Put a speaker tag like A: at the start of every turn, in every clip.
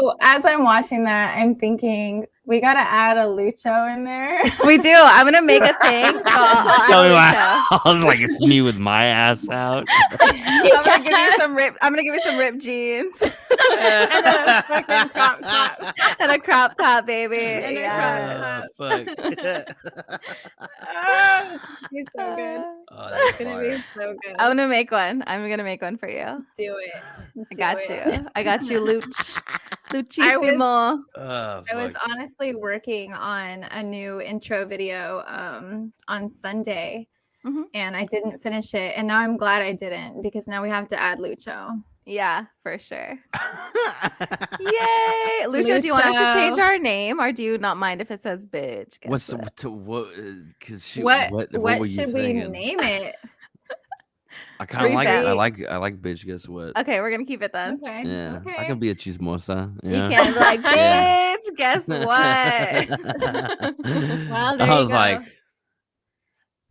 A: So as I'm watching that, I'm thinking we gotta add a Lucho in there.
B: We do. I'm gonna make a thing. So I'll
C: Tell me
B: add
C: why.
B: Lucho.
C: I was like, it's me with my ass out.
B: I'm gonna give you some rip. I'm gonna give you some ripped jeans
A: And a fucking crop top.
B: and a crop top, baby.
A: And a
B: Yes.
C: Fuck.
A: Oh, he's so good.
C: Oh,
A: It's
C: that's
A: gonna
C: fire.
A: be so good.
B: I'm gonna make one. I'm gonna make one for you.
A: Do it.
B: I got you. I got you, Luch.
A: I
B: Luchissimo.
C: Oh,
A: I was
C: fuck.
A: honestly working on a new intro video on Sunday,
B: Mhm.
A: and I didn't finish it. And now I'm glad I didn't, because now we have to add Lucho.
B: Yeah, for sure. Yay, Lucho. Do you want us to change
A: Lucho.
B: our name, or do you not mind if it says bitch? Guess
C: What's
B: what?
C: because
A: What
C: were you
A: should we
C: thinking?
A: name it?
C: I kind of like it.
B: Revamp.
C: I like bitch. Guess what?
B: Okay, we're gonna keep it then.
A: Okay.
C: Yeah,
A: Okay.
C: I can be a chismosa.
B: You
C: Yeah.
B: can't be like,
C: Yeah.
B: bitch. Guess what?
A: Well, there
C: I
A: you
C: was
A: go.
C: like,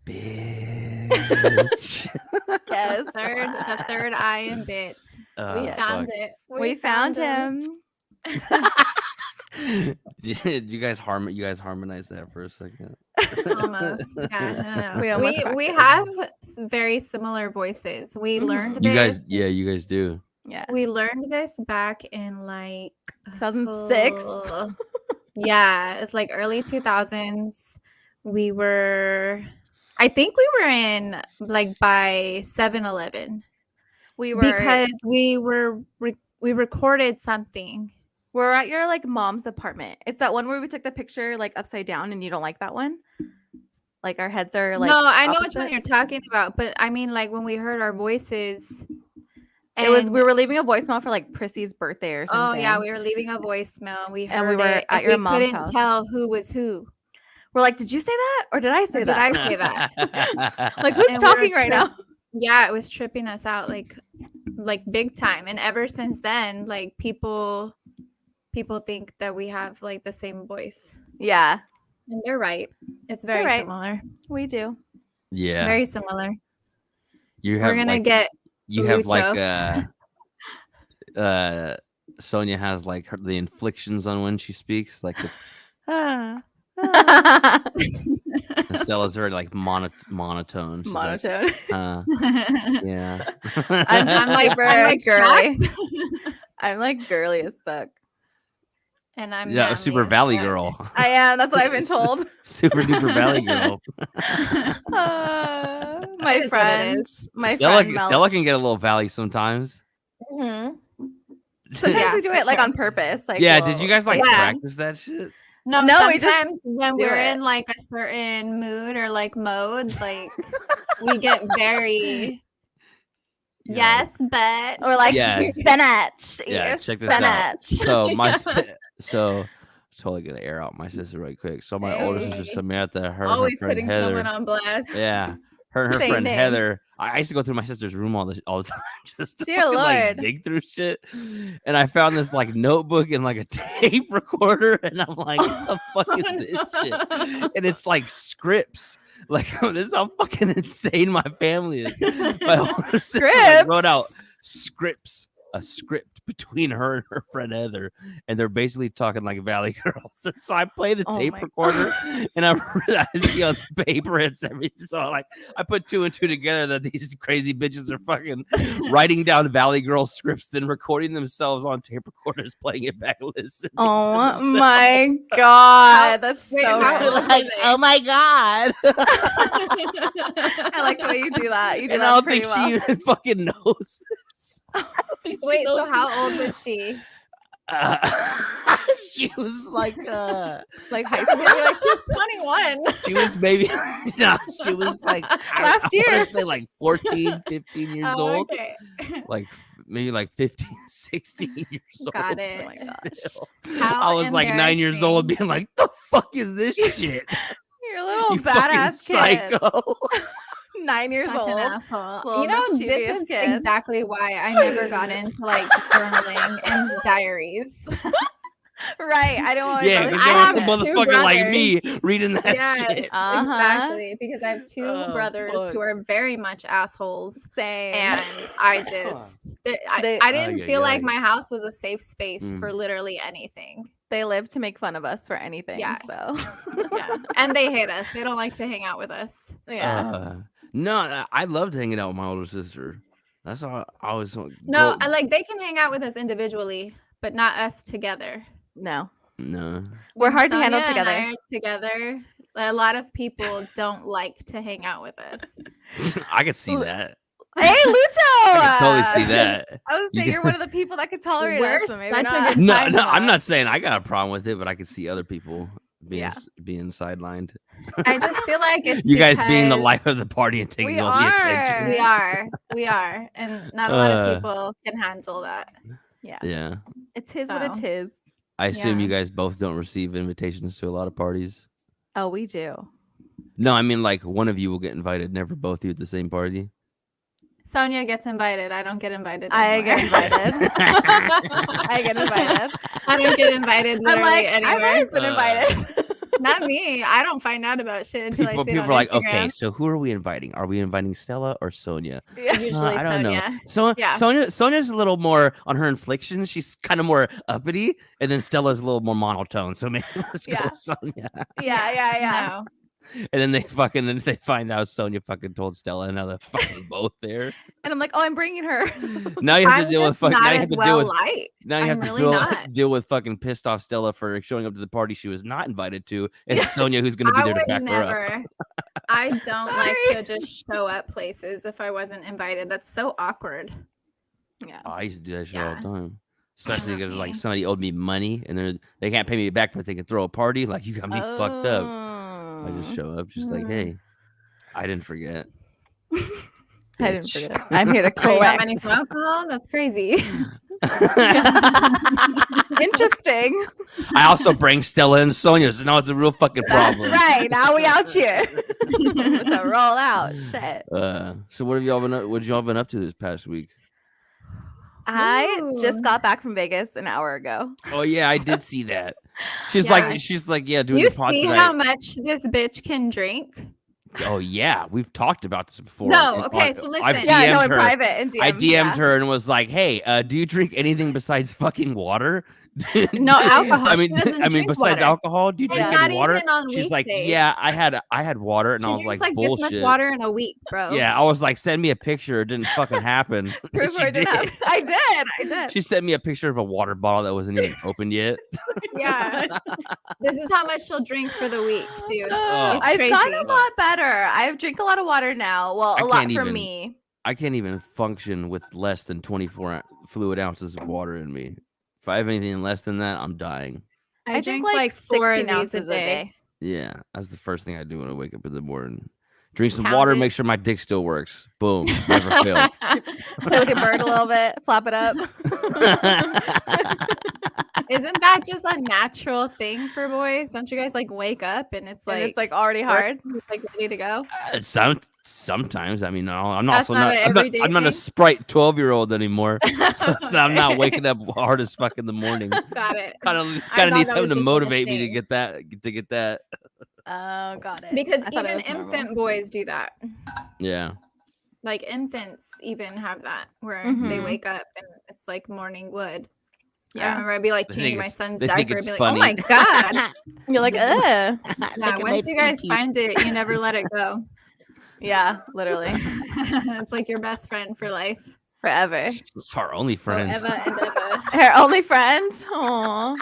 C: bitch.
B: Guess
A: the third eye in bitch.
C: Oh,
A: We
B: Yes.
A: found
C: fuck.
A: it.
B: We found him.
C: Did you guys harmonize that for a second?
A: Almost. Yeah, no.
B: We almost
A: We
B: cracked it.
A: have very similar voices. We
B: Mhm.
A: learned this.
C: You guys do.
B: Yeah.
A: We learned this back in like
B: 2006?
A: Yeah, it's like early 2000s. I think we were in like by 7-Eleven
B: We were
A: because we recorded something.
B: we're at your like mom's apartment. It's that one where we took the picture like upside down, and you don't like that one? Like our heads are like
A: No, I know which one
B: opposite?
A: you're talking about, but I mean like when we heard our voices.
B: We were leaving a voicemail for like Prissy's birthday or
A: Oh
B: something.
A: yeah, we were leaving a voicemail. We
B: And we
A: heard
B: were
A: it,
B: at
A: and
B: your
A: we
B: mom's
A: couldn't
B: house.
A: tell who was who.
B: We're like, did you say that? Or did I say
A: Did
B: that?
A: I say that?
B: Like, who's
A: And we were
B: talking right now?
A: Yeah, it was tripping us out like big time. And ever since then, like people think that we have like the same voice.
B: Yeah,
A: And they're right. It's very
B: right.
A: similar.
B: we do.
C: Yeah.
A: Very similar.
C: You have
A: We're gonna
C: like,
A: get
C: you have
A: Lucho.
C: like Sonya has like the inflections on when she speaks, like it's Estela's very like monotone. She's like,
B: Monotone.
C: yeah.
B: I'm just
A: like-
B: super
A: I'm like
B: girly. I'm like girly as fuck.
A: And I'm
C: yeah,
A: manly
C: super
A: as
C: Valley
A: fuck.
C: girl.
B: I am. That's what I've been told.
C: Super duper Valley girl.
B: My
A: It is what it
B: friend,
A: is.
B: my
C: Stella,
B: friend Mel.
C: Stella can get a little Valley sometimes.
A: Mhm.
B: Sometimes
A: Yeah,
B: we do
A: for
B: it like
A: sure.
B: on purpose. Like,
C: Yeah,
B: we'll-
C: did you guys like
A: Yeah.
C: practice that shit?
A: No,
B: No, we just
A: sometimes when
B: do
A: we're
B: it.
A: in like a certain mood or like mode, like we get very yes, but
B: Or like
C: Yeah.
B: spinach.
C: Yeah,
B: Eat
C: check this out.
B: spinach.
C: So totally gonna air out my sister right quick. So my older sister
A: Hey.
C: Samantha, her and her
A: always
C: friend
A: putting
C: Heather.
A: someone on blast.
C: Yeah, her and her
B: Say
C: friend
B: names.
C: Heather. I used to go through my sister's room all the time, just to
B: Dear
C: fucking, like,
B: Lord.
C: dig through shit. And I found this like notebook and like a tape recorder, and I'm like, what the fuck is this shit? And it's like scripts. Like this is how fucking insane my family is. My older sister like, wrote out a script between her and her friend Heather, and they're basically talking like Valley Girls. And so I play the
B: Oh
C: tape
B: my
C: recorder, and I see on the paper it's everything. So I put two and two together that these crazy bitches are fucking writing down Valley Girl scripts, then recording themselves on tape recorders, playing it back, listening. to
B: Oh
C: themselves.
B: my god, that's
A: Wait,
B: so
A: how
B: random.
A: old
C: Like,
A: were they?
C: oh my god!
B: I like the way you do that. You do
C: And
B: that
C: I don't
B: pretty
C: think
B: well.
C: she even fucking knows this. I don't think she
A: Wait, so
C: knows
A: how
C: this.
A: old was she?
C: She was like
B: Like high
A: You're
B: school.
A: like, she's 21.
C: she was maybe no, she was like
B: Last
C: I
B: year.
C: wanna say like 14, 15 years
A: Oh,
C: old.
A: okay.
C: Like maybe like 15, 16 years old.
A: Got it.
B: Oh my gosh.
C: Still.
A: How
C: I was like 9 years old being like, the fuck is this shit?
B: You're a little
C: You fucking
B: badass kid.
C: psycho.
B: 9 years
A: Such
B: old.
A: an asshole.
B: Little
A: You know,
B: mischievous
A: this is
B: kid.
A: exactly why I never got into like journaling and diaries.
B: Right. I don't want
C: Yeah,
B: my
C: because
A: I
C: there was
A: have
C: a
A: two
C: motherfucker like
A: brothers.
C: me reading that
A: Yeah,
C: shit.
A: exactly. Because I have two
C: Oh,
A: brothers
C: fuck.
A: who are very much assholes.
B: Same.
A: And I just,
B: They-
A: I didn't
C: Ay,
A: feel
C: ay,
A: like
C: ay.
A: my house was a safe space
C: Mm.
A: for literally anything.
B: They live to make fun of us for anything.
A: Yeah.
B: So
A: Yeah. And they hate us. They don't like to hang out with us.
B: yeah.
C: No, I loved hanging out with my older sister. That's all I always want.
A: No, like they can hang out with us individually, but not us together.
B: No.
C: No.
B: We're
A: When
B: hard to handle
A: Sonya and
B: together.
A: I are together, a lot of people don't like to hang out with us.
C: I could see that.
B: Hey, Lucho!
C: I could totally see that.
B: I would say
C: You
B: you're one of the people that could tolerate
A: We're
B: us, but maybe
A: such a
B: not.
A: good
C: No,
A: time
C: no, I'm
A: off.
C: not saying I got a problem with it, but I could see other people being
B: Yeah.
C: being sidelined.
A: I just feel like it's
C: You guys being the
A: because
C: life of the party and taking
B: We
C: all the attention.
B: are.
A: we are, and not a lot
C: Uh.
A: of people can handle that.
B: Yeah.
C: Yeah.
B: It's his what it
A: So.
B: is.
C: I assume
A: Yeah.
C: you guys both don't receive invitations to a lot of parties.
B: Oh, we do.
C: No, I mean like one of you will get invited, never both of you at the same party.
A: Sonya gets invited. I don't get invited.
B: I get
A: anywhere.
B: invited. I get invited.
A: I don't get invited
B: I'm
A: literally
B: like, I've
A: anywhere.
B: always been invited.
A: Not me. I don't find out about shit until I see it
C: People
A: on
C: are like,
A: Instagram.
C: okay, so who are we inviting? Are we inviting Stella or Sonya?
B: Yeah.
A: Usually
C: I don't know.
A: Sonya.
C: So
A: Yeah.
C: Sonya's a little more on her inflection. She's kind of more uppity, and then Stella's a little more monotone. So maybe let's go
B: Yeah.
C: with Sonya.
B: Yeah.
A: No.
C: And then they find out Sonya fucking told Stella, and now they're fucking both there.
B: And I'm like, oh, I'm bringing her.
C: Now you have
A: I'm
C: to deal with
A: just
C: fucking.
A: not
C: Now you have
A: as
C: to
A: well
C: deal with.
A: liked.
C: Now you
A: I'm
C: have to
A: really
C: deal,
A: not.
C: deal with fucking pissed off Stella for showing up to the party she was not invited to, and Sonya who's going to be
A: I
C: there to
A: would
C: back her up.
A: never. I don't like
B: Sorry.
A: to just show up places if I wasn't invited. That's so awkward.
B: Yeah.
C: Oh, I used to do that shit all
A: Yeah.
C: the time. Especially because like
A: Okay.
C: somebody owed me money and they can't pay me back, but they can throw a party. Like you got me fucked up. I just show up, just like,
A: Mm.
C: hey, I didn't forget.
B: I didn't
C: Bitch.
B: forget. I'm here to
A: Oh, you got
B: collect.
A: money from alcohol? That's crazy.
B: Interesting.
C: I also bring Stella and Sonya, so now it's a real fucking
B: That's
C: problem.
B: right. Now we out here. It's a roll out. Shit.
C: So what have y'all been up? What y'all been up to this past week?
B: I just
A: Ooh.
B: got back from Vegas an hour ago.
C: Oh yeah, I did see that. She's
A: Yeah.
C: like, yeah, doing
A: You
C: the pod
A: see
C: tonight.
A: how much this bitch can drink?
C: Oh yeah, we've talked about this before.
A: No,
C: And
A: okay,
C: on-
A: so
C: I've
A: listen.
B: Yeah, I know
C: DM'd
B: in
C: her.
B: private and
C: I
B: DM'd,
C: DM'd her and was like, "Hey, do you drink anything besides fucking water?"
A: No alcohol.
C: I mean,
A: She doesn't drink
C: besides
A: water.
C: alcohol, do you
A: And
C: drink
A: not
C: any water?
A: even on
C: She's like,
A: weekdays.
C: "Yeah, I had water," and
A: She
C: I was
A: drinks
C: like,
A: like
C: "Bullshit."
A: this much water in a week, bro.
C: Yeah, I was like, "Send me a picture." It didn't fucking happen.
B: Proof
C: She
B: or did not.
C: did.
B: I did.
C: She sent me a picture of a water bottle that wasn't even opened yet.
A: Yeah. This is how much she'll drink for the week, dude.
C: Oh.
B: I've gotten
A: crazy.
B: a lot better. I drink a lot of water now. Well,
C: I
B: a lot
C: can't
B: for
C: even-
B: me.
C: I can't even function with less than 24 fluid ounces of water in me. If I have anything less than that, I'm dying.
A: I drink like 4 of
B: 16
A: these a
B: ounces
A: day.
C: Yeah, that's the first thing I do when I wake up in the morning. Drink some
A: Count
C: water,
A: it.
C: make sure my dick still works. Boom, never fails.
B: Play with your bird a little bit, flap it up.
A: Isn't that just a natural thing for boys? Don't you guys like wake up and it's
B: And
A: like
B: it's like already hard.
A: like ready to go?
C: Sometimes, I mean, no, I'm
A: That's
C: also
A: not
C: not.
A: an
C: I'm not,
A: everyday
C: I'm not a
A: thing?
C: Sprite 12-year-old anymore. So I'm not
A: Okay.
C: waking up hard as fuck in the morning.
A: Got it.
C: Kind of
A: thought
C: need
A: that
C: something
A: was
C: to
A: just like a
C: motivate me to
A: thing.
C: get that.
B: Oh, got it.
A: Because
B: I thought it
A: even
B: was normal.
A: infant boys do that.
C: Yeah.
A: Like infants even have that where they
B: Mhm.
A: wake up and it's like morning wood. I
B: Yeah.
A: remember I'd be like
C: They think
A: changing my
C: it's-
A: son's
C: they think
A: diaper and
C: it's
A: be like,
C: funny.
A: oh my God.
B: You're like, ugh.
A: Yeah, once you guys find it, you never let it go.
B: Yeah, literally.
A: It's like your best friend for life.
B: Forever.
C: It's our only friends.
A: Forever and ever.
B: Her only friend? Aw.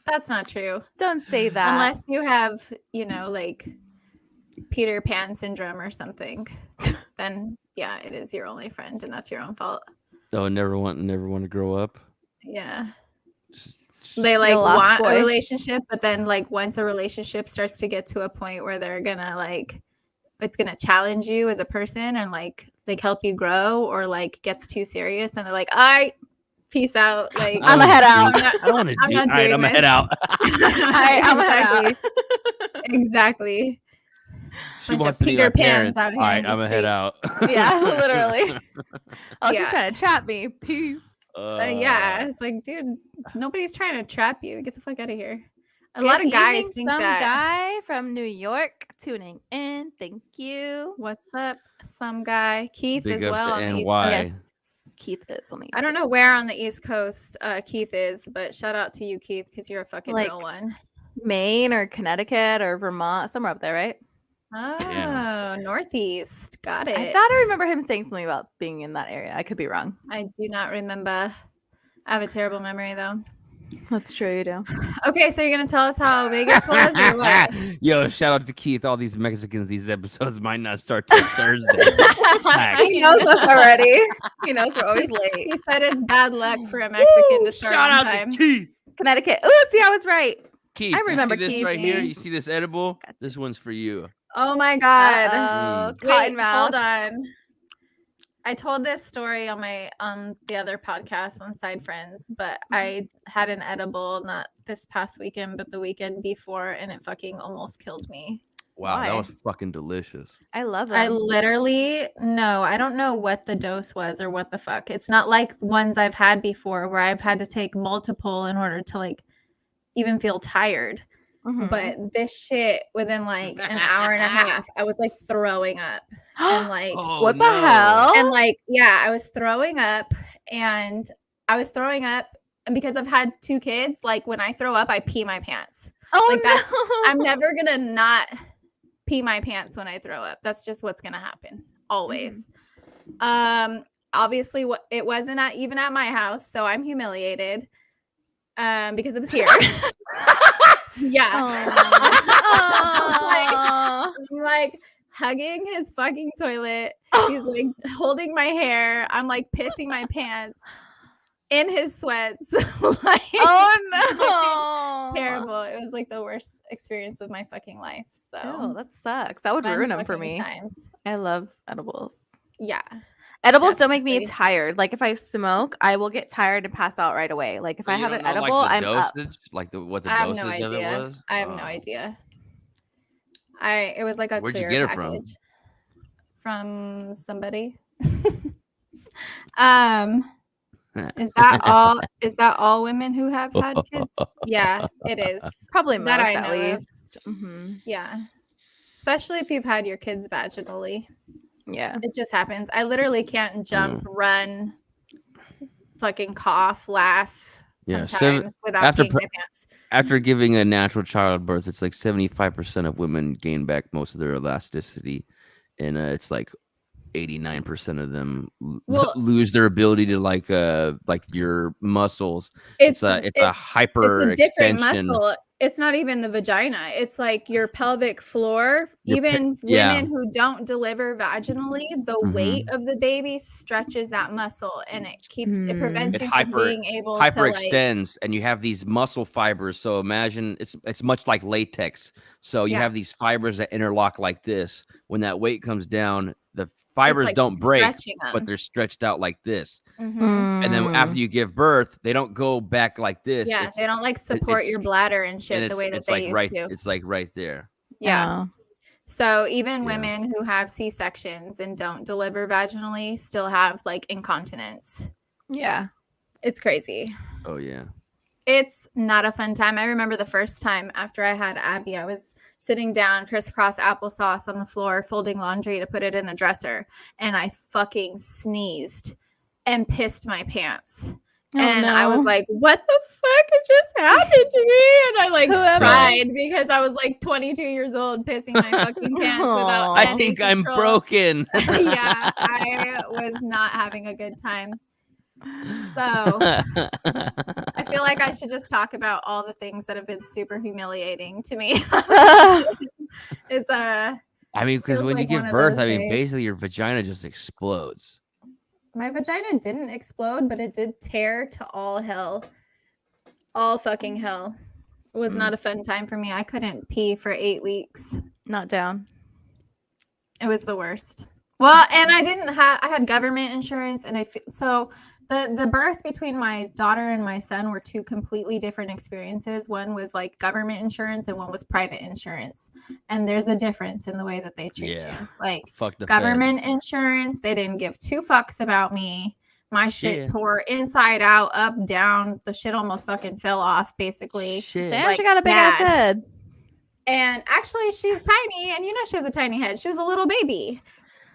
A: That's not true.
B: Don't say that.
A: Unless you have, like Peter Pan syndrome or something. Then yeah, it is your only friend and that's your own fault.
C: Oh, never want to grow up.
A: Yeah.
C: Just-
A: They like
B: lost
A: want
B: boy.
A: a relationship, but then like once a relationship starts to get to a point where they're gonna it's gonna challenge you as a person and like help you grow or like gets too serious and they're like, peace out. Like
B: I'm
C: I
B: a head
C: don't
B: out.
C: wanna do- I don't want to
A: I'm
C: do.
A: not
C: All right,
A: doing
C: I'm a head
A: this.
C: out.
B: I'm a head out.
A: Exactly.
C: She
A: Bunch
C: wants
A: of
C: to be
A: Peter
C: my
A: Pans
C: parents.
A: out
C: All
A: here
C: right,
A: in the
C: I'm a head
A: street.
C: out.
B: Yeah, literally. Oh, she's
A: Yeah.
B: trying to trap me. Peace.
A: Yeah, it's like, dude, nobody's trying to trap you. Get the fuck out of here. A lot of guys think
B: some
A: that.
B: guy from New York tuning in. Thank you.
A: What's up, some guy? Keith
C: Big
A: as
C: ups
A: well
C: to
A: on the East
C: NY.
A: Coast.
B: Yes, Keith is on the East
A: I don't know where on the East Coast Keith is, but shout out to you, Keith, because you're a fucking
B: Like-
A: real one.
B: Maine or Connecticut or Vermont, somewhere up there, right?
A: Oh, Northeast. Got it.
B: I thought I remember him saying something about being in that area. I could be wrong.
A: I do not remember. I have a terrible memory, though.
B: That's true, you do.
A: Okay, so you're going to tell us how Vegas was or what?
C: Yo, shout out to Keith. All these Mexicans, these episodes might not start till Thursday.
B: He knows us already. He knows we're always late.
A: He said it's bad luck for a Mexican to start
C: Shout
A: on
C: out
A: time.
C: to Keith.
B: Connecticut. Oh, see, I was right.
C: Keith,
B: I remember
C: you see this
B: Keith.
C: right here? You see this edible?
B: Gotcha.
C: This one's for you.
A: Oh my God.
B: Uh-oh.
C: Mm.
B: Cotton
A: Wait,
B: mouth.
A: hold on. I told this story on the other podcast on Side Friends, but I had an edible not this past weekend, but the weekend before, and it fucking almost killed me.
C: Wow, that
B: Why?
C: was fucking delicious.
B: I love them.
A: I literally I don't know what the dose was or what the fuck. It's not like ones I've had before where I've had to take multiple in order to like even feel tired.
B: Mhm.
A: But this shit within like an hour and a half, I was like throwing up and like
C: Oh,
B: what the
C: no.
B: hell?
A: and like I was throwing up and because I've had 2 kids, like when I throw up, I pee my pants.
B: Oh,
A: like, that's-
B: no.
A: I'm never gonna not pee my pants when I throw up. That's just what's gonna happen always. Obviously, it wasn't even at my house, so I'm humiliated because it was here. Yeah.
B: Aw.
A: I'm like hugging his fucking toilet. He's like holding my hair. I'm like pissing my pants in his sweats. Like,
B: Oh no!
A: terrible. It was like the worst experience of my fucking life. So
B: Ew, that sucks. That would
A: fun
B: ruin them for
A: fucking
B: me.
A: times.
B: I love edibles.
A: Yeah.
B: Edibles don't make me
A: Definitely.
B: tired. Like if I smoke, I will get tired and pass out right away. Like if
C: So
B: I
C: you
B: have
C: don't
B: an
C: know,
B: edible,
C: like,
B: I'm
C: the
B: up.
C: dosage, like what the
A: I have no
C: dosage of it
A: idea.
C: was.
A: I have no idea. It was like a
C: Where'd you
A: clear
C: get it from?
A: package. From somebody. Is that all women who have had kids? Yeah, it is.
B: Probably most
A: That I
B: at
A: know of.
B: least. Mhm.
A: Yeah. Especially if you've had your kids vaginally.
B: Yeah.
A: It just happens. I literally can't jump, run, fucking cough, laugh
C: Yeah,
A: sometimes without
C: after
A: peeing my pants.
C: After giving a natural childbirth, it's like 75% of women gain back most of their elasticity, and it's like 89% of them
A: Well-
C: lose their ability to like your muscles.
A: It's
C: a hyper
A: it's a different
C: extension.
A: muscle. It's not even the vagina. It's like your pelvic floor. Even
C: yeah.
A: women who don't deliver vaginally, the
C: Mhm.
A: weight of the baby stretches that muscle, and it prevents
C: It
A: you from being able to like.
C: hyperextends, and you have these muscle fibers. So imagine it's much like latex. So you
A: Yeah.
C: have these fibers that interlock like this. When that weight comes down, the fibers
A: like
C: don't break,
A: stretching
C: but
A: 'em.
C: they're stretched out like this.
A: Mhm.
C: And then after you give birth, they don't go back like this.
A: Yeah,
C: It's-
A: they don't like support
C: it's-
A: your bladder and shit
C: and
A: the way that
C: it's
A: they
C: like
A: used
C: right.
A: to.
C: It's like right there.
A: Yeah. So even
C: Yeah.
A: women who have C-sections and don't deliver vaginally still have like incontinence.
B: Yeah.
A: It's crazy.
C: Oh yeah.
A: It's not a fun time. I remember the first time after I had Abby, I was sitting down, crisscross applesauce on the floor, folding laundry to put it in a dresser, and I fucking sneezed and pissed my pants. And I was like, what the fuck just happened to me? And I like
B: Whoever-
A: cried because I was like 22 years old pissing my fucking pants without
B: Aw.
C: I
A: any
C: think I'm
A: control.
C: broken.
A: Yeah, I was not having a good time. So I feel like I should just talk about all the things that have been super humiliating to me. It's
C: I mean, because
A: feels
C: when
A: like
C: you
A: one
C: give
A: of
C: birth,
A: those
C: I mean,
A: days.
C: basically your vagina just explodes.
A: my vagina didn't explode, but it did tear to all hell. All fucking hell. It was not a fun time for me. I couldn't pee for 8 weeks.
B: Not down.
A: It was the worst. Well, and I had government insurance, and so the birth between my daughter and my son were 2 completely different experiences. One was like government insurance, and one was private insurance. And there's a difference in the way that they treat
C: Yeah.
A: you. Like
C: Fuck the
A: government
C: feds.
A: insurance, they didn't give 2 fucks about me. My shit
C: Yeah.
A: tore inside out, up, down. The shit almost fucking fell off, basically.
C: Shit.
B: Damn,
A: Like,
B: she got a big ass
A: bad.
B: head.
A: And actually, she's tiny, and she has a tiny head. She was a little baby,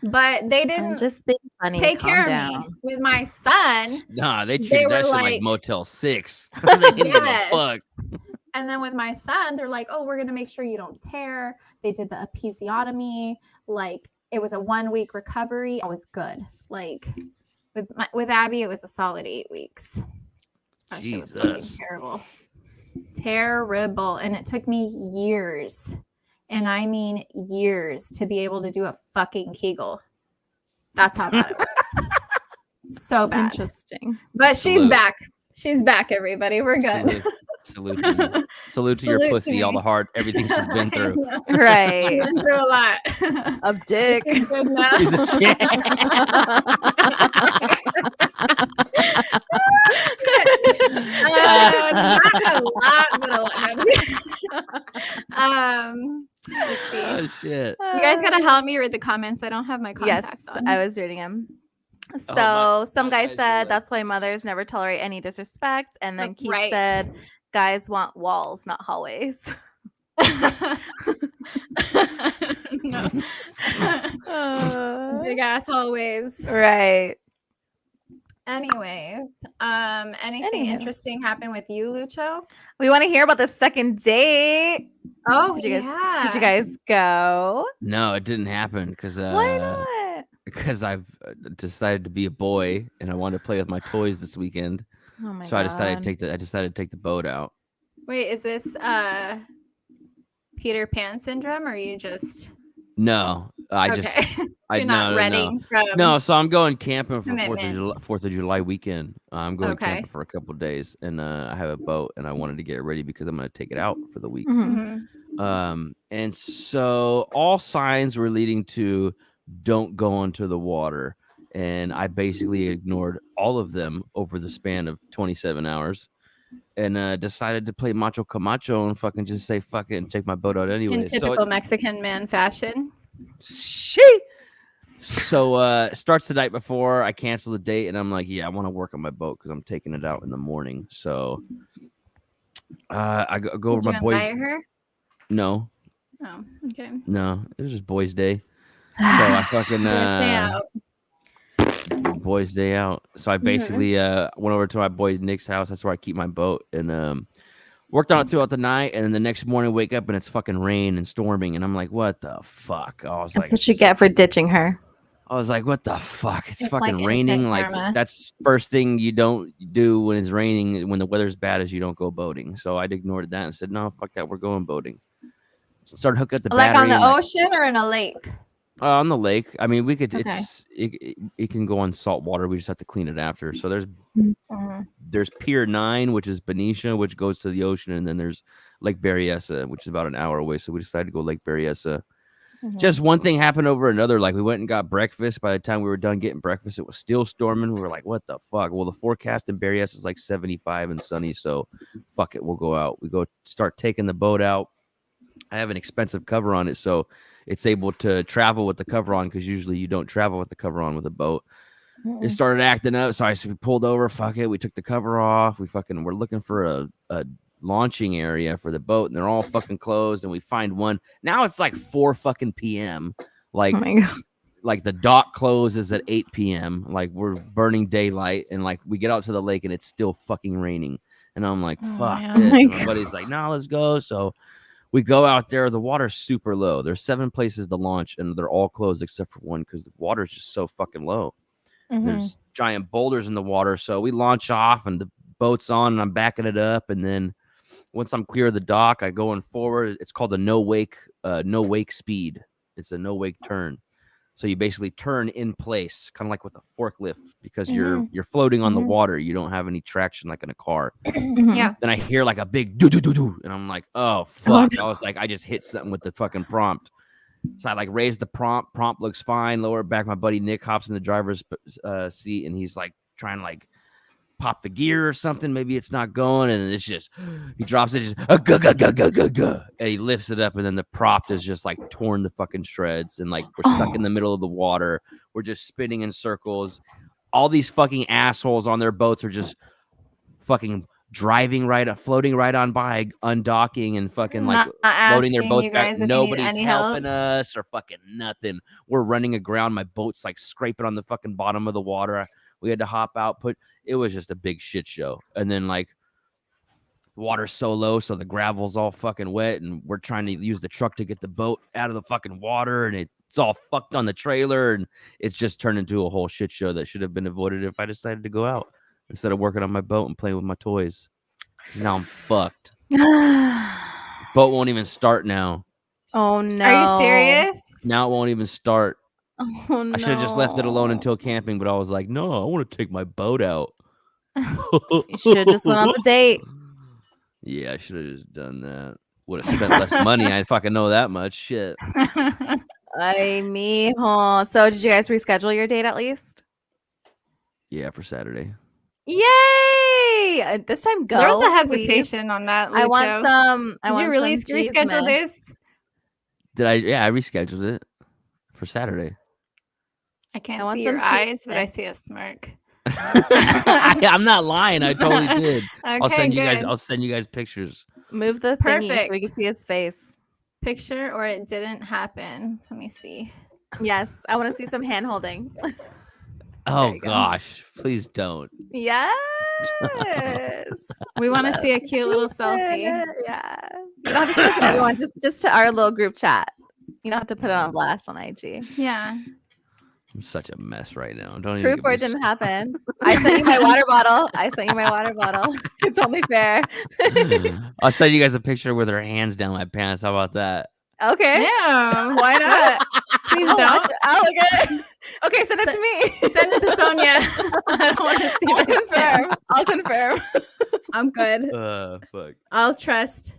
A: but they
B: I'm
A: didn't
B: just being funny.
A: take
B: Calm
A: care
B: down.
A: of me. With my son,
C: Nah, they
A: they
C: treated
A: were
C: that shit like
A: like,
C: Motel 6. They didn't give a
A: Yes.
C: fuck.
A: and then with my son, they're like, oh, we're gonna make sure you don't tear. They did the episiotomy. Like, it was a 1 week recovery. I was good. Like, with Abby, it was a solid 8 weeks. That shit was fucking
C: Jesus.
A: terrible. And it took me years, and I mean years, to be able to do a fucking Kegel. That's how bad it was. So bad.
B: Interesting.
A: But she's
C: Salute.
A: back. She's back, everybody. We're good.
C: Salute to you. Salute to your
A: Salute to
C: pussy, all
A: me.
C: the hard, everything she's been
A: I
C: through.
A: know.
B: Right.
A: She's been through a lot.
B: Of dick.
A: She's good now.
C: She's a chick.
A: Not a lot, but a lot. Let's see.
C: Oh shit.
A: You guys gotta help me read the comments. I don't have my contacts
B: Yes,
A: on.
B: I was reading him. So some
C: my
B: guy
C: eyes are
B: said
C: red.
B: that's why mothers never tolerate any disrespect, and then
A: That's
B: Keith
A: right.
B: said guys want walls, not hallways.
A: No. Big ass hallways.
B: Right.
A: Anyways, anything
B: Anywho.
A: interesting happened with you, Lucho?
B: We want to hear about the second date.
A: Oh,
B: Did you guys-
A: yeah.
B: Did you guys go?
C: No, it didn't happen because
B: Why not?
C: because I've decided to be a boy and I wanted to play with my toys this weekend.
B: Oh my
C: So
B: god.
C: I decided to take the boat out.
A: Wait, is this Peter Pan syndrome, or are you just
C: No, I
A: okay?
C: just I
A: You're not
C: no,
A: ready from
C: No, so I'm going camping for
A: commitment.
C: 4th of July weekend. I'm going
A: Okay.
C: camping for a couple of days, and I have a boat, and I wanted to get it ready because I'm going to take it out for the week.
B: Mhm.
A: Mhm.
C: And so all signs were leading to don't go into the water, and I basically ignored all of them over the span of 27 hours, and decided to play Macho Camacho and fucking just say fuck it and take my boat out anyway.
A: In typical Mexican man fashion.
C: So it starts the night before. I cancel the date, and I'm like, yeah, I want to work on my boat because I'm taking it out in the morning. So I go
A: Did
C: over
A: you
C: my boys.
A: invite her?
C: No,
A: Oh, okay.
C: no, it was just boys' day. So I fucking
A: Stay out.
C: boys' day out. So I basically went over to my boy Nick's house. That's where I keep my boat, and worked on it throughout the night. And then the next morning, wake up and it's fucking rain and storming, and I'm like, what the fuck? I was
B: That's
C: like,
B: what you get for ditching her.
C: I was like, what the fuck? It's
A: It's
C: fucking
A: like
C: raining.
A: instant
C: Like
A: karma.
C: that's first thing you don't do when it's raining, when the weather's bad, is you don't go boating. So I'd ignored that and said, no, fuck that. We're going boating. So started hooking up the
A: Like
C: battery.
A: on the
C: and,
A: ocean or in a lake?
C: on the lake. I mean, we could,
A: Okay.
C: it can go on salt water. We just have to clean it after. So
A: Mhm.
C: there's Pier 9, which is Benicia, which goes to the ocean. And then there's Lake Berryessa, which is about an hour away. So we decided to go Lake Berryessa.
A: Mhm.
C: Just one thing happened over another. Like we went and got breakfast. By the time we were done getting breakfast, it was still storming. We were like, what the fuck? Well, the forecast in Berryessa is like 75 and sunny. So fuck it. We'll go out. We go start taking the boat out. I have an expensive cover on it, so it's able to travel with the cover on, because usually you don't travel with the cover on with a boat. It
A: Mhm.
C: started acting up, so we pulled over. Fuck it. We took the cover off. We're looking for a launching area for the boat, and they're all fucking closed, and we find one. Now it's like 4 fucking p.m. Like,
B: Oh my god.
C: like the dock closes at 8 p.m. Like we're burning daylight, and like we get out to the lake and it's still fucking raining. And I'm like,
A: Oh,
C: fuck
A: man.
C: this.
B: My
C: And my buddy's like, no, let's go. So we go out there. The water's super low. There's 7 places to launch, and they're all closed except for one because the water's just so fucking low.
A: Mhm.
C: There's giant boulders in the water. So we launch off, and the boat's on, and I'm backing it up. And then once I'm clear of the dock, I go in forward. It's called a no wake speed. It's a no wake turn. So you basically turn in place, kind of like with a forklift, because you're floating on the
A: Mhm.
C: water. You don't have any traction like in a car.
B: Mhm.
A: Yeah.
C: Then I hear like a big do do do do, and I'm like, oh fuck! I was like, I just hit something with the fucking prompt. So I like raise the prompt. Prompt looks fine. Lower it back. My buddy Nick hops in the driver's seat, and he's like trying to like pop the gear or something. Maybe it's not going, and it's just he drops it, just and he lifts it up, and then the prop is just like torn to fucking shreds, and like we're stuck in the middle of the water. We're just spinning in circles. all these fucking assholes on their boats are just fucking driving right up, floating right on by, undocking and fucking like
A: Not
C: loading their
A: asking
C: boats
A: you
C: back.
A: guys if you need
C: Nobody's
A: any
C: helping
A: help.
C: us or fucking nothing. We're running aground. My boat's like scraping on the fucking bottom of the water. We had to hop out. It was just a big shit show. And then like water's so low, so the gravel's all fucking wet, and we're trying to use the truck to get the boat out of the fucking water, and it's all fucked on the trailer, and it's just turned into a whole shit show that should have been avoided if I decided to go out instead of working on my boat and playing with my toys. Now I'm fucked. Boat won't even start now.
B: Oh no.
A: Are you serious?
C: Now it won't even start.
B: Oh no.
C: I should have just left it alone until camping, but I was like, no, I want to take my boat out.
B: You should have just went on the date.
C: Yeah, I should have just done that. Would have spent less money. I fucking know that much. Shit.
B: Ay, mijo. So did you guys reschedule your date at least?
C: Yeah, for Saturday.
B: Yay! This time go.
A: There was a
B: please.
A: hesitation on that, Lucho.
B: I want some.
A: Did you really
B: some
A: reschedule
B: chisme.
A: this?
C: Did I? Yeah, I rescheduled it for Saturday.
A: I can't
B: want
A: see your
B: some
A: eyes, but
B: chisme.
A: I see a smirk.
C: I'm not lying. I totally did.
A: Okay,
C: I'll send you guys.
A: good.
C: I'll send you guys pictures.
B: Move the thingy so we
A: Perfect.
B: can see his face.
A: Picture or it didn't happen. Let me see.
B: Yes, I want to see some hand holding.
C: Oh
B: you go.
C: gosh, please don't.
B: Yes.
A: We want to see a cute little selfie.
B: Yeah. You don't have to send it to everyone, just to our little group chat. You don't have to put it on blast on IG.
A: Yeah.
C: I'm such a mess right now. Don't even
B: Proof
C: get
B: or
C: me
B: it didn't happen. I sent you my water bottle. It's only fair.
C: I'll send you guys a picture with her hands down my pants. How about that?
B: Okay.
A: Yeah.
B: Why not?
A: Please
B: I'll
A: don't.
B: watch it. Oh, okay. Okay, send it to me.
A: Send it to Sonya. I don't want to see
B: I'll
A: that shit.
B: confirm. I'll confirm.
A: I'm good.
C: Fuck.
A: I'll trust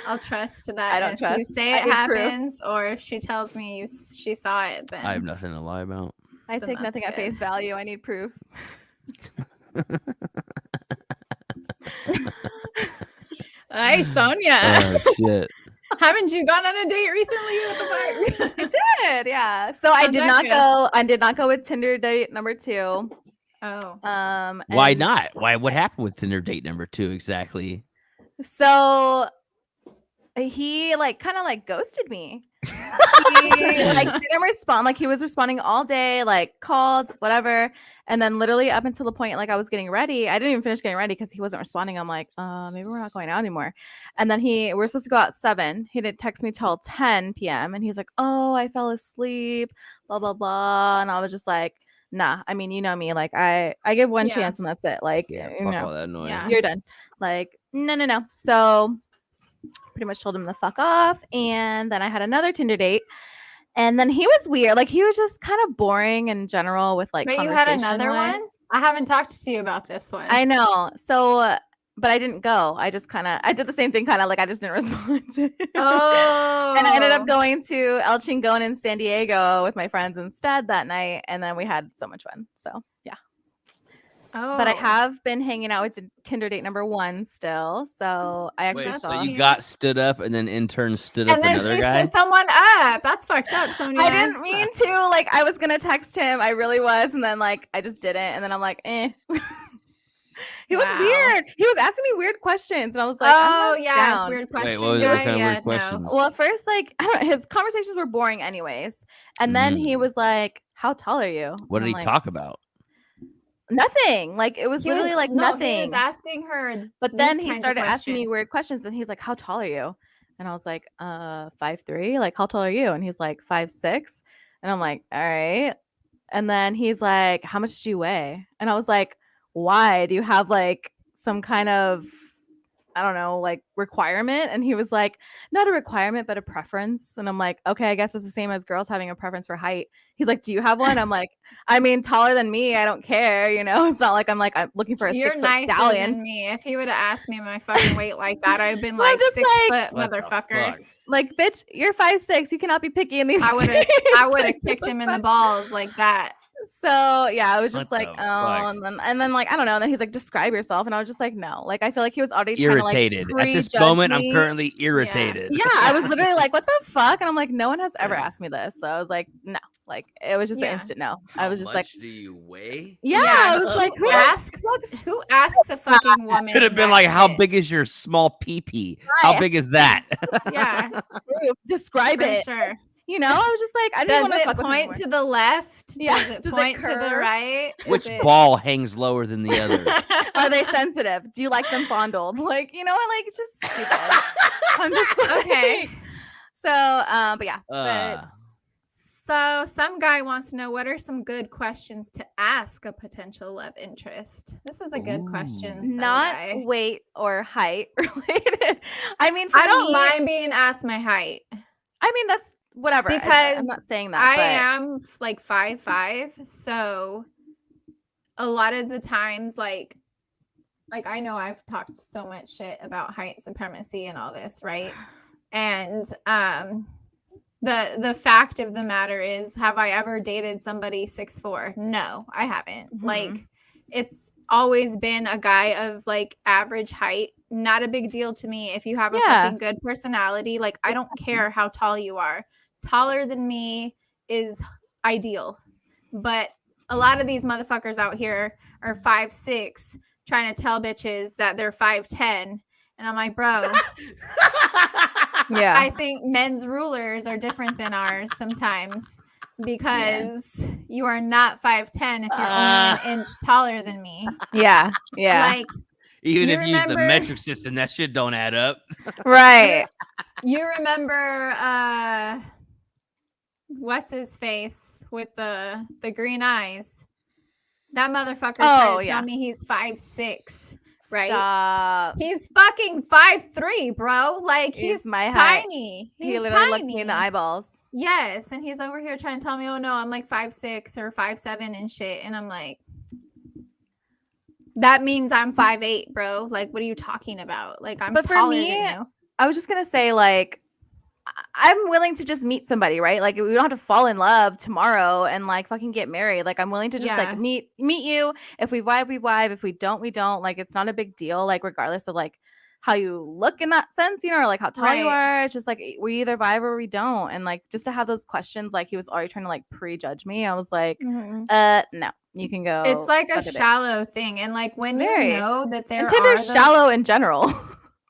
A: that
B: I don't
A: if
B: trust.
A: you say
B: I
A: it
B: need proof.
A: happens or if she tells me she saw it, then
C: I have nothing to lie about.
B: I
A: Then
B: take
A: that's
B: nothing at
A: good.
B: face value. I need proof.
A: Hey, Sonya.
C: Oh shit.
A: Haven't you gone on a date recently with the park?
B: I did, yeah. So I
A: How'd
B: did
A: that
B: not
A: go?
B: go. I did not go with Tinder date number 2.
A: Oh.
C: Why
B: and
C: not? Why? What happened with Tinder date number 2 exactly?
B: So he like kind of like ghosted me. He like didn't respond. Like he was responding all day, like called, whatever. And then literally up until the point like I was getting ready, I didn't even finish getting ready because he wasn't responding. I'm like, maybe we're not going out anymore. And then we're supposed to go out 7. He didn't text me till 10 p.m. And he's like, oh, I fell asleep, blah blah blah. And I was just like, nah. I mean, you know me. Like I give one
A: Yeah.
B: chance and that's it. Like
C: Yeah,
B: you
C: fuck
B: know,
C: all that noise.
A: Yeah.
B: you're done. Like no. So pretty much told him to fuck off. And then I had another Tinder date. And then he was weird. Like he was just kind of boring in general with like
A: But you had another
B: conversation-wise.
A: one? I haven't talked to you about this one.
B: I know. So but I didn't go. I just I did the same thing, kind of like I just didn't respond to it.
A: Oh.
B: And I ended up going to El Chingon in San Diego with my friends instead that night. And then we had so much fun. So yeah.
A: Oh.
B: But I have been hanging out with Tinder date number 1 still. So I actually
C: Wait,
B: saw
C: so you got stood up and then intern stood up
A: And then
C: another
A: she
C: guy?
A: stood someone up. That's fucked up, Sonya.
B: I didn't mean to. Like, I was gonna text him. I really was, and then like I just didn't. And then I'm like, eh. He was
A: Wow.
B: weird. He was asking me weird questions, and I was like,
A: Oh
B: I'm not
A: yeah, it's
B: down.
A: weird question.
C: what
A: guy.
C: kind of
A: Yeah,
C: weird questions?
B: Well, at first, like I don't. His conversations were boring, anyways. And then he was like, "How tall are you?"
C: What
B: And
C: did he
B: I'm like,
C: talk about?
B: Nothing. Like it was
A: He
B: literally like
A: no,
B: nothing.
A: He was asking her.
B: But
A: these
B: then he
A: kinds of
B: started asking me
A: questions.
B: weird questions, and he's like, "How tall are you?" And I was like, 5'3". Like, how tall are you? And he's like, 5'6". And I'm like, all right. And then he's like, how much do you weigh? And I was like, why? Do you have like some kind of, I don't know, like requirement? And he was like, not a requirement, but a preference. And I'm like, okay, I guess it's the same as girls having a preference for height. He's like, do you have one? I'm like, I mean, taller than me, I don't care. You know, it's not like I'm looking for a
A: You're
B: 6-foot
A: nicer
B: stallion.
A: than me. If he would have asked me my fucking weight like that, I'd been
B: Well,
A: like
B: just
A: 6
B: like-
A: foot
C: What the
A: motherfucker.
C: fuck?
B: Like, bitch, you're 5'6". You cannot be picky in these.
A: I would have
B: streets. Like,
A: kicked
B: what
A: him
B: the
A: in the
B: fuck?
A: balls like that.
B: So yeah, I was just
C: What
B: like,
C: the
B: oh,
C: fuck?
B: and then like I don't know. And then he's like, describe yourself, and I was just like, no. Like I feel like he was already trying
C: Irritated.
B: to like
C: At this
B: prejudge
C: moment,
B: me.
C: I'm currently irritated.
B: Yeah, I was literally like, what the fuck? And I'm like, no one has ever asked me this. So I was like, no. Like it was just an
A: Yeah.
B: instant no.
C: How
B: I was just like,
C: much do you weigh?
B: yeah.
A: Yeah.
B: I was like,
A: Who asks a fucking woman?
C: Should have been
A: that
C: like, how
A: shit?
C: big is your small pee-pee? How
B: Right.
C: big is that?
A: Yeah,
B: Describe
A: for
B: it.
A: sure.
B: You know, I was just like, I didn't
A: Does
B: want to
A: it
B: fuck with him
A: point
B: anymore.
A: to the left?
B: Yeah.
A: Does it
B: Does it
A: point to the
B: curve?
A: right?
C: Which
A: Is it...
C: ball hangs lower than the other?
B: Are they sensitive? Do you like them fondled? Like, you know what? Like, it's just stupid. I'm just like,
A: Okay.
B: So, but yeah. But
A: So some guy wants to know, what are some good questions to ask a potential love interest? This is a good question. Some
B: not
A: guy.
B: weight or height related. I mean, for
A: I don't
B: me,
A: mind being asked my height
B: I mean, that's whatever.
A: because
B: I'm not saying that.
A: I
B: but
A: am like 5'5", so a lot of the times, like I know I've talked so much shit about height supremacy and all this, right? And the fact of the matter is, have I ever dated somebody 6'4"? No, I haven't. Like, it's always been a guy of like average height. Not a big deal to me if you have a fucking good personality. Like, I don't care how tall you are. Taller than me is ideal. But a lot of these motherfuckers out here are 5'6", trying to tell bitches that they're 5'10", and I'm like, bro.
B: yeah.
A: I think men's rulers are different than ours sometimes, because you are not 5'10" if you're only an inch taller than me.
B: Yeah. Yeah.
A: Like,
C: Even
A: you
C: if you use the
A: remember-
C: metric system, that shit don't add up.
B: Right.
A: you remember what's his face with the green eyes? That motherfucker tried to tell me he's 5'6", right?
B: Stop.
A: He's fucking 5'3", bro. Like, he's
B: my height.
A: tiny.
B: He literally looked me in the eyeballs.
A: Yes, and he's over here trying to tell me, oh no, I'm like 5'6" or 5'7" and shit, and I'm like, that means I'm 5'8", bro. Like, what are you talking about? Like, I'm taller than you.
B: I was just gonna say, like, I'm willing to just meet somebody, right? Like, we don't have to fall in love tomorrow and like fucking get married. Like, I'm willing to just like meet you. If we vibe, we vibe. If we don't, we don't. Like, it's not a big deal. Like, regardless of like how you look in that sense, you know, or like how tall you are. It's just like we either vibe or we don't. And like, just to have those questions, like he was already trying to like prejudge me. I was like, no, you can go.
A: It's like a shallow thing, and like when you know that there
B: and Tinder's shallow in general.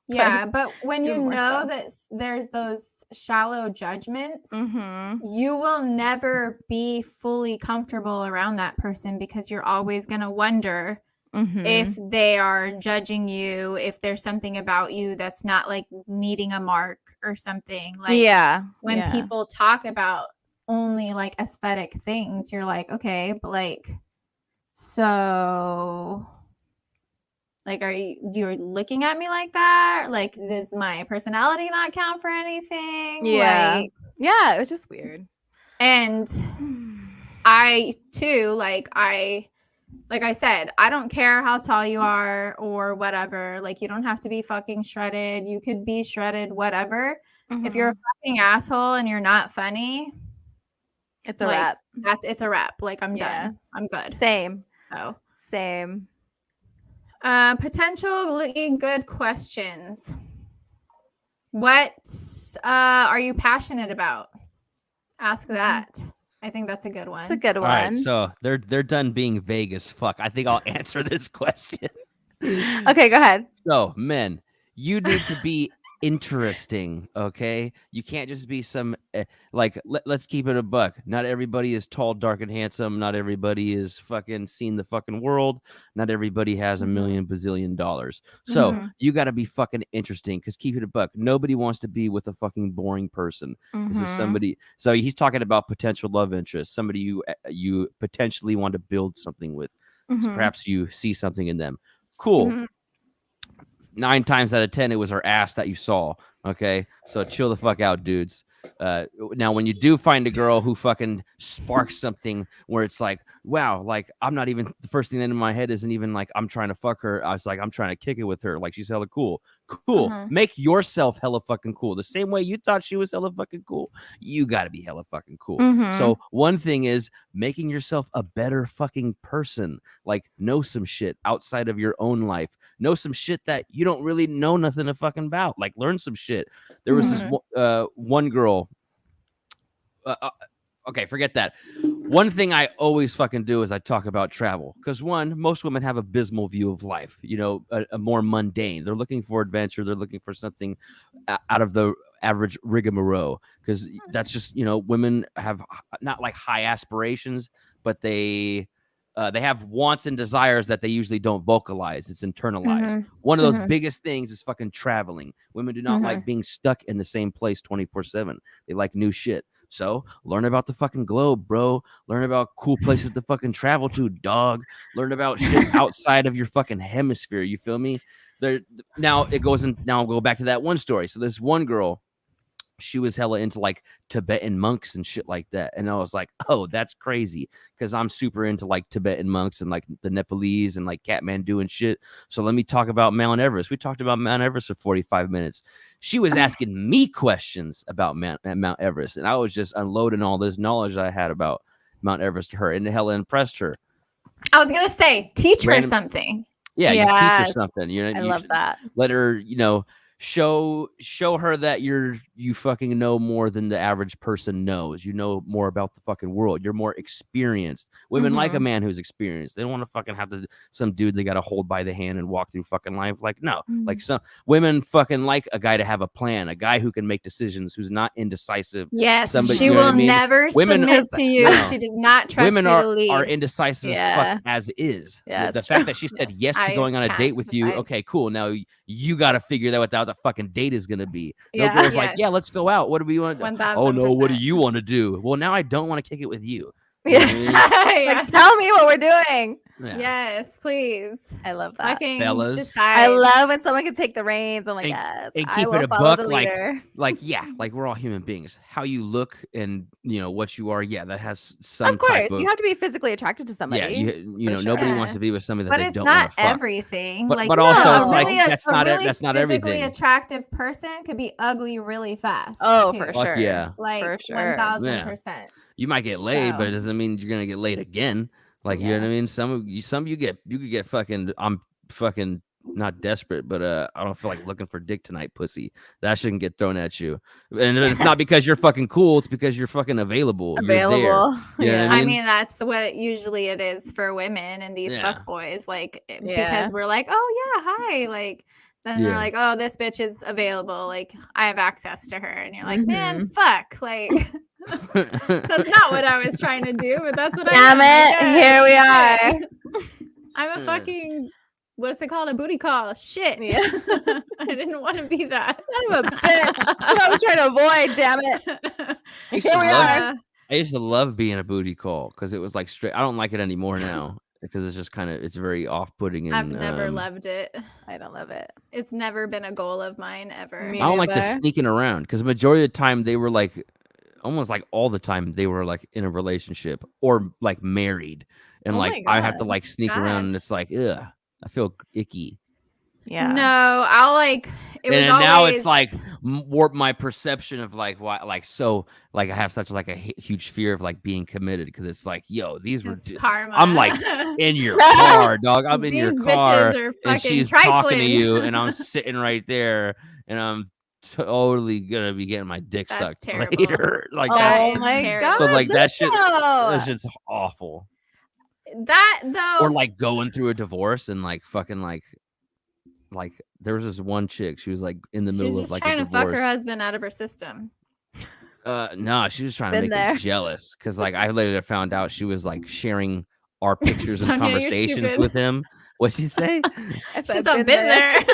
A: Yeah, but when you know that there's those shallow judgments, you will never be fully comfortable around that person, because you're always going to wonder if they are judging you, if there's something about you that's not like meeting a mark or something. Like, when people talk about only like aesthetic things, you're like, okay, but like, so like, you're looking at me like that? Like, does my personality not count for anything?
B: Yeah.
A: Like,
B: yeah, it was just weird.
A: And I too, like I said, I don't care how tall you are or whatever. Like, you don't have to be fucking shredded. You could be shredded, whatever. If you're a fucking asshole and you're not funny,
B: it's a wrap.
A: It's a wrap. Like, I'm done. I'm good.
B: Same.
A: So
B: same.
A: Potentially good questions. What are you passionate about? Ask that. I think that's a good one.
B: It's a good one.
C: All right, so they're done being vague as fuck. I think I'll answer this question.
B: Okay, go ahead.
C: So, men, you need to be interesting, okay? You can't just be some let's keep it a buck. Not everybody is tall, dark, and handsome. Not everybody is fucking seen the fucking world. Not everybody has a million bazillion dollars. So you got to be fucking interesting, because keep it a buck. Nobody wants to be with a fucking boring person. This is somebody. So he's talking about potential love interest, somebody you potentially want to build something with. So perhaps you see something in them. Cool. 9 times out of 10, it was her ass that you saw. Okay, so chill the fuck out, dudes. Now, when you do find a girl who fucking sparks something where it's like, wow, like I'm not even, the first thing that in my head isn't even like I'm trying to fuck her. I was like, I'm trying to kick it with her. Like, she's hella cool. Cool. Make yourself hella fucking cool. The same way you thought she was hella fucking cool, you got to be hella fucking cool. So one thing is making yourself a better fucking person. Like, know some shit outside of your own life. Know some shit that you don't really know nothing fucking about. Like, learn some shit. There was this one girl. okay, forget that. One thing I always fucking do is I talk about travel because one, most women have abysmal view of life. You know, a more mundane. They're looking for adventure. They're looking for something out of the average rigmarole because that's just women have not like high aspirations, but they have wants and desires that they usually don't vocalize. It's internalized. One of those biggest things is fucking traveling. Women do not like being stuck in the same place 24/7. They like new shit. So learn about the fucking globe, bro. Learn about cool places to fucking travel to, dog. Learn about shit outside of your fucking hemisphere. You feel me? Now it goes in. Now I'll go back to that one story. So this one girl, she was hella into like Tibetan monks and shit like that. And I was like, oh, that's crazy. Because I'm super into like Tibetan monks and like the Nepalese and like Kathmandu and shit. So let me talk about Mount Everest. We talked about Mount Everest for 45 minutes. She was asking me questions about Mount Everest. And I was just unloading all this knowledge I had about Mount Everest to her. And it hella impressed her.
A: I was going to say, teach her something.
C: Yeah, you teach her something.
B: I love that.
C: Let her, show her that you fucking know more than the average person knows. You know more about the fucking world. You're more experienced. Women like a man who's experienced. They don't want to fucking have some dude they got to hold by the hand and walk through fucking life. Like, no. Like some women fucking like a guy to have a plan, a guy who can make decisions, who's not indecisive.
A: Yes, she will never submit to you. No. She does not trust
C: women
A: you to lead.
C: Are indecisive as fuck as is.
B: Yeah,
C: the fact that she said yes to going on a date with you. Okay, cool. Now you got to figure that out. The fucking date is gonna be. No girl's like, yeah, let's go out. What do we want to do? Oh no, what do you want to do? Well, now I don't want to kick it with you.
B: Yeah. Like, tell me what we're doing.
A: Yeah. Yes, please.
B: I love that.
C: Fellas.
B: I love when someone can take the reins. I'm like, yes,
C: and keep it a buck. Like we're all human beings. How you look and what you are. Yeah, that has some.
B: Of course, you have to be physically attracted to somebody.
C: Yeah, nobody wants to be with somebody that they don't want to fuck.
A: But it's not everything.
C: But also, it's like that's not everything.
A: A physically attractive person could be ugly really fast.
B: Oh, for sure.
C: Yeah,
A: like 1000%.
C: You might get laid, but it doesn't mean you're gonna get laid again. Like you know what I mean? Some you could get fucking. I'm fucking not desperate, but I don't feel like looking for dick tonight, pussy. That shouldn't get thrown at you. And it's not because you're fucking cool. It's because you're fucking available. You're there. You know what
A: I mean? That's what usually it is for women and these fuck boys. Like because we're like, oh yeah, hi, like. Then they're like, oh, this bitch is available. Like, I have access to her. And you're like, man, fuck. Like, that's not what I was trying to do, but that's what
B: Damn it. Here we are.
A: I'm a fucking, what's it called? A booty call. Shit. Yeah. I didn't want to be that.
B: Son of a bitch. That's what I was trying to avoid, damn it. Here we are.
C: I used to love being a booty call because it was like straight. I don't like it anymore now. Because it's just it's very off-putting. And,
A: I've never loved it.
B: I don't love it.
A: It's never been a goal of mine ever.
C: I don't like the sneaking around because the majority of the time they were like, almost like all the time they were like in a relationship or like married, and I have to like sneak around, and it's like, ugh, I feel icky.
B: Yeah.
A: No, I'll like.
C: Now it's like warp my perception of like why I have such like a huge fear of like being committed because it's like, yo, these were
A: karma.
C: I'm like in your car, dog. I'm in your car and she's talking to you and I'm sitting right there and I'm totally gonna be getting my dick sucked later. Like
B: oh my god.
C: So like that shit's awful.
A: That though,
C: or like going through a divorce and like fucking like there was this one chick. She was like in the middle of like a divorce. She's
A: trying to fuck her husband out of her system.
C: No, she was trying to make him jealous because like I later found out she was like sharing our pictures and conversations with him. What'd she say?
A: I said, I've been there.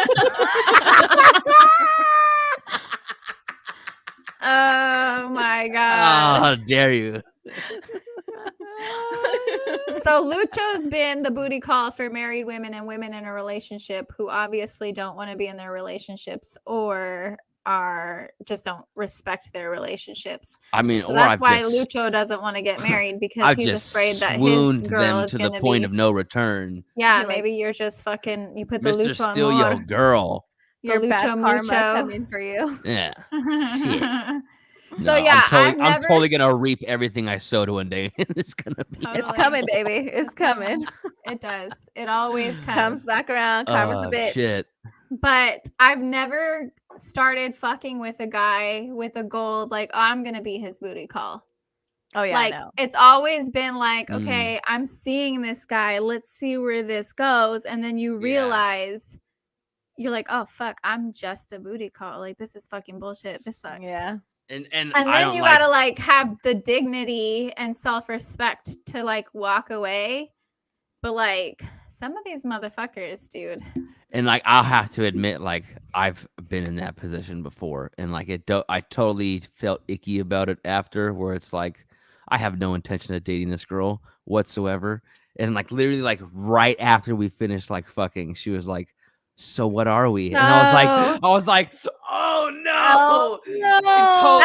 A: Oh my god!
C: Oh, how dare you!
A: So Lucho's been the booty call for married women and women in a relationship who obviously don't want to be in their relationships or just don't respect their relationships.
C: I mean,
A: so that's why Lucho doesn't want to get married because he's afraid that his girl is
C: to the point of no return.
A: Yeah, maybe you're just fucking. You put the
C: Mr.
A: Lucho on
C: Steal your girl.
B: Your bad karma coming for you.
C: Yeah. Shit.
A: So yeah,
C: I'm totally gonna reap everything I sowed one day. It's gonna be.
B: Totally. It's coming, baby. It's coming.
A: It does. It always comes
B: back around. Karma's a bitch.
C: Shit.
A: But I've never started fucking with a guy with a goal like, oh, I'm gonna be his booty call.
B: Oh yeah,
A: Like
B: I know.
A: it's always been like,
C: Mm.
A: okay, I'm seeing this guy. Let's see where this goes. And then you
C: Yeah.
A: realize you're like, oh fuck, I'm just a booty call. Like this is fucking bullshit. This sucks.
B: Yeah.
C: And
A: And
C: I
A: then
C: don't
A: you
C: like
A: gotta like have the dignity and self-respect to like walk away. But like some of these motherfuckers, dude.
C: and like I'll have to admit, like I've been in that position before, and like I totally felt icky about it after, where it's like I have no intention of dating this girl whatsoever, and like literally like right after we finished like fucking, she was like, "So what are we?" And
A: So
C: I was like, "Oh no!"
A: that's
B: no.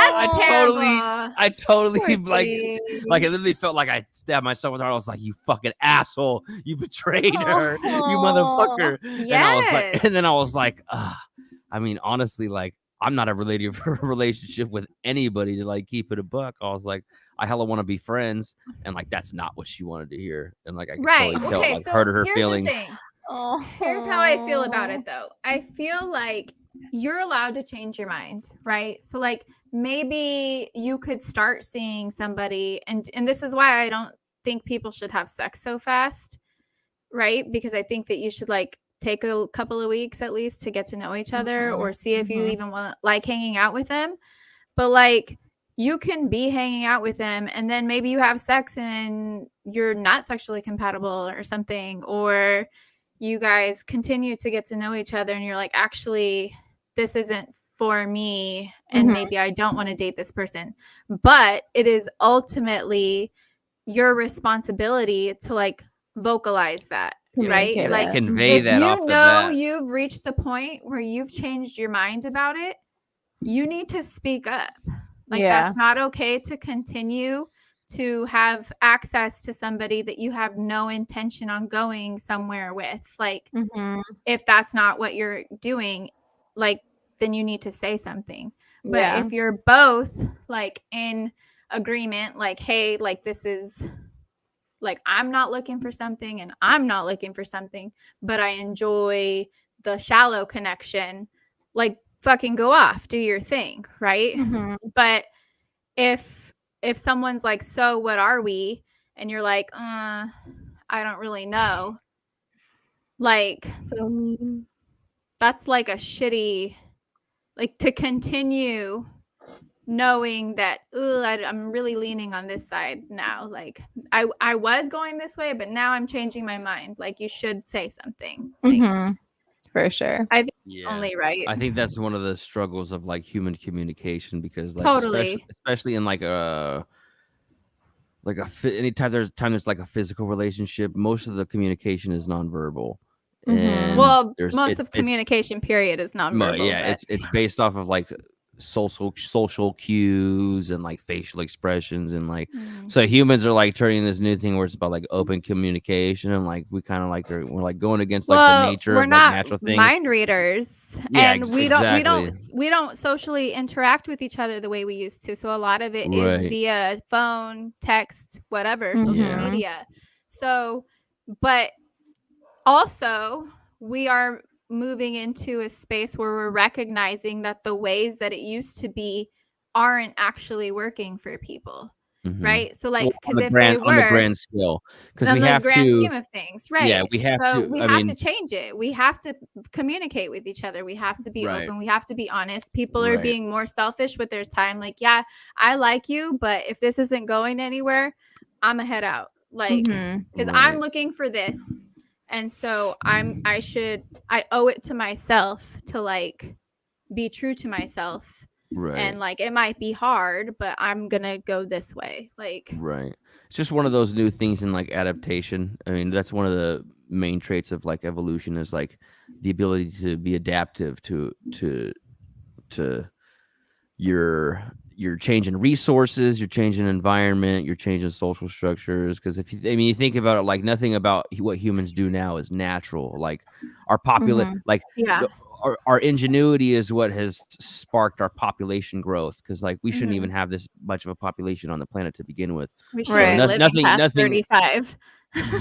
C: I totally
B: Poor
C: like
B: kitty.
C: like I literally felt like I stabbed myself with her. I was like, "You fucking asshole! You betrayed her, you motherfucker!"
A: yes.
C: And I was like, and then I was like, I mean, honestly, like I'm not a related relationship with anybody to like keep it a buck. I was like, I hella want to be friends, and like that's not what she wanted to hear, and like I could
A: Right.
C: totally tell it
A: Okay.
C: like
A: So
C: hurted her
A: here's
C: feelings.
A: the thing.
B: Oh.
A: Here's how I feel about it though. I feel like you're allowed to change your mind, right? So like maybe you could start seeing somebody and this is why I don't think people should have sex so fast, right? Because I think that you should like take a couple of weeks at least to get to know each other or see if you even want like hanging out with them. But like you can be hanging out with them and then maybe you have sex and you're not sexually compatible or something, or you guys continue to get to know each other and you're like, actually, this isn't for me and maybe I don't want to date this person. But it is ultimately your responsibility to like vocalize that, right?
B: Communicate
A: Like
B: it.
C: Convey
A: if
C: that off
A: you
C: the
A: know
C: bat.
A: you've reached the point where you've changed your mind about it, you need to speak up. Like that's not okay to continue to have access to somebody that you have no intention on going somewhere with. Like if that's not what you're doing, like then you need to say something. But
B: Yeah.
A: if you're both like in agreement, like, hey, like this is like I'm not looking for something and I'm not looking for something, but I enjoy the shallow connection, like fucking go off, do your thing, right? But if someone's like, so what are we? And you're like, I don't really know. Like that's like a shitty, like to continue knowing that I'm really leaning on this side now. Like I was going this way, but now I'm changing my mind. Like you should say something. Like,
B: for sure.
A: I think only right.
C: I think that's one of the struggles of like human communication, because like
A: Totally.
C: especially in like anytime there's like a physical relationship, most of the communication is nonverbal. And
A: Well, most of communication period is nonverbal.
C: yeah,
A: but
C: it's based off of like social cues and like facial expressions, and like so humans are like turning this new thing where it's about like open communication, and like we kind of like we're like going against like the nature
A: we're
C: of
A: not
C: like natural things.
A: mind readers,
C: Yeah,
A: and we don't socially interact with each other the way we used to. So a lot of it is via phone, text, whatever, social media. So, but also we are moving into a space where we're recognizing that the ways that it used to be aren't actually working for people. Right. So like, because if they were
C: on the grand scale, because we have
A: grand
C: to
A: scheme of things, right?
C: Yeah, we have
A: so
C: to.
A: we have to change it. We have to communicate with each other. We have to be open. We have to be honest. People are being more selfish with their time. Like, yeah, I like you, but if this isn't going anywhere, I'm gonna head out. Like, because I'm looking for this. And so I owe it to myself to like be true to myself. And like it might be hard, but I'm gonna go this way. Like
C: it's just one of those new things in like adaptation. I mean, that's one of the main traits of like evolution, is like the ability to be adaptive to you're changing resources, you're changing environment, you're changing social structures. Because you think about it, like nothing about what humans do now is natural. Like our our ingenuity is what has sparked our population growth. Because like we shouldn't even have this much of a population on the planet to begin with.
A: We should be living past 35.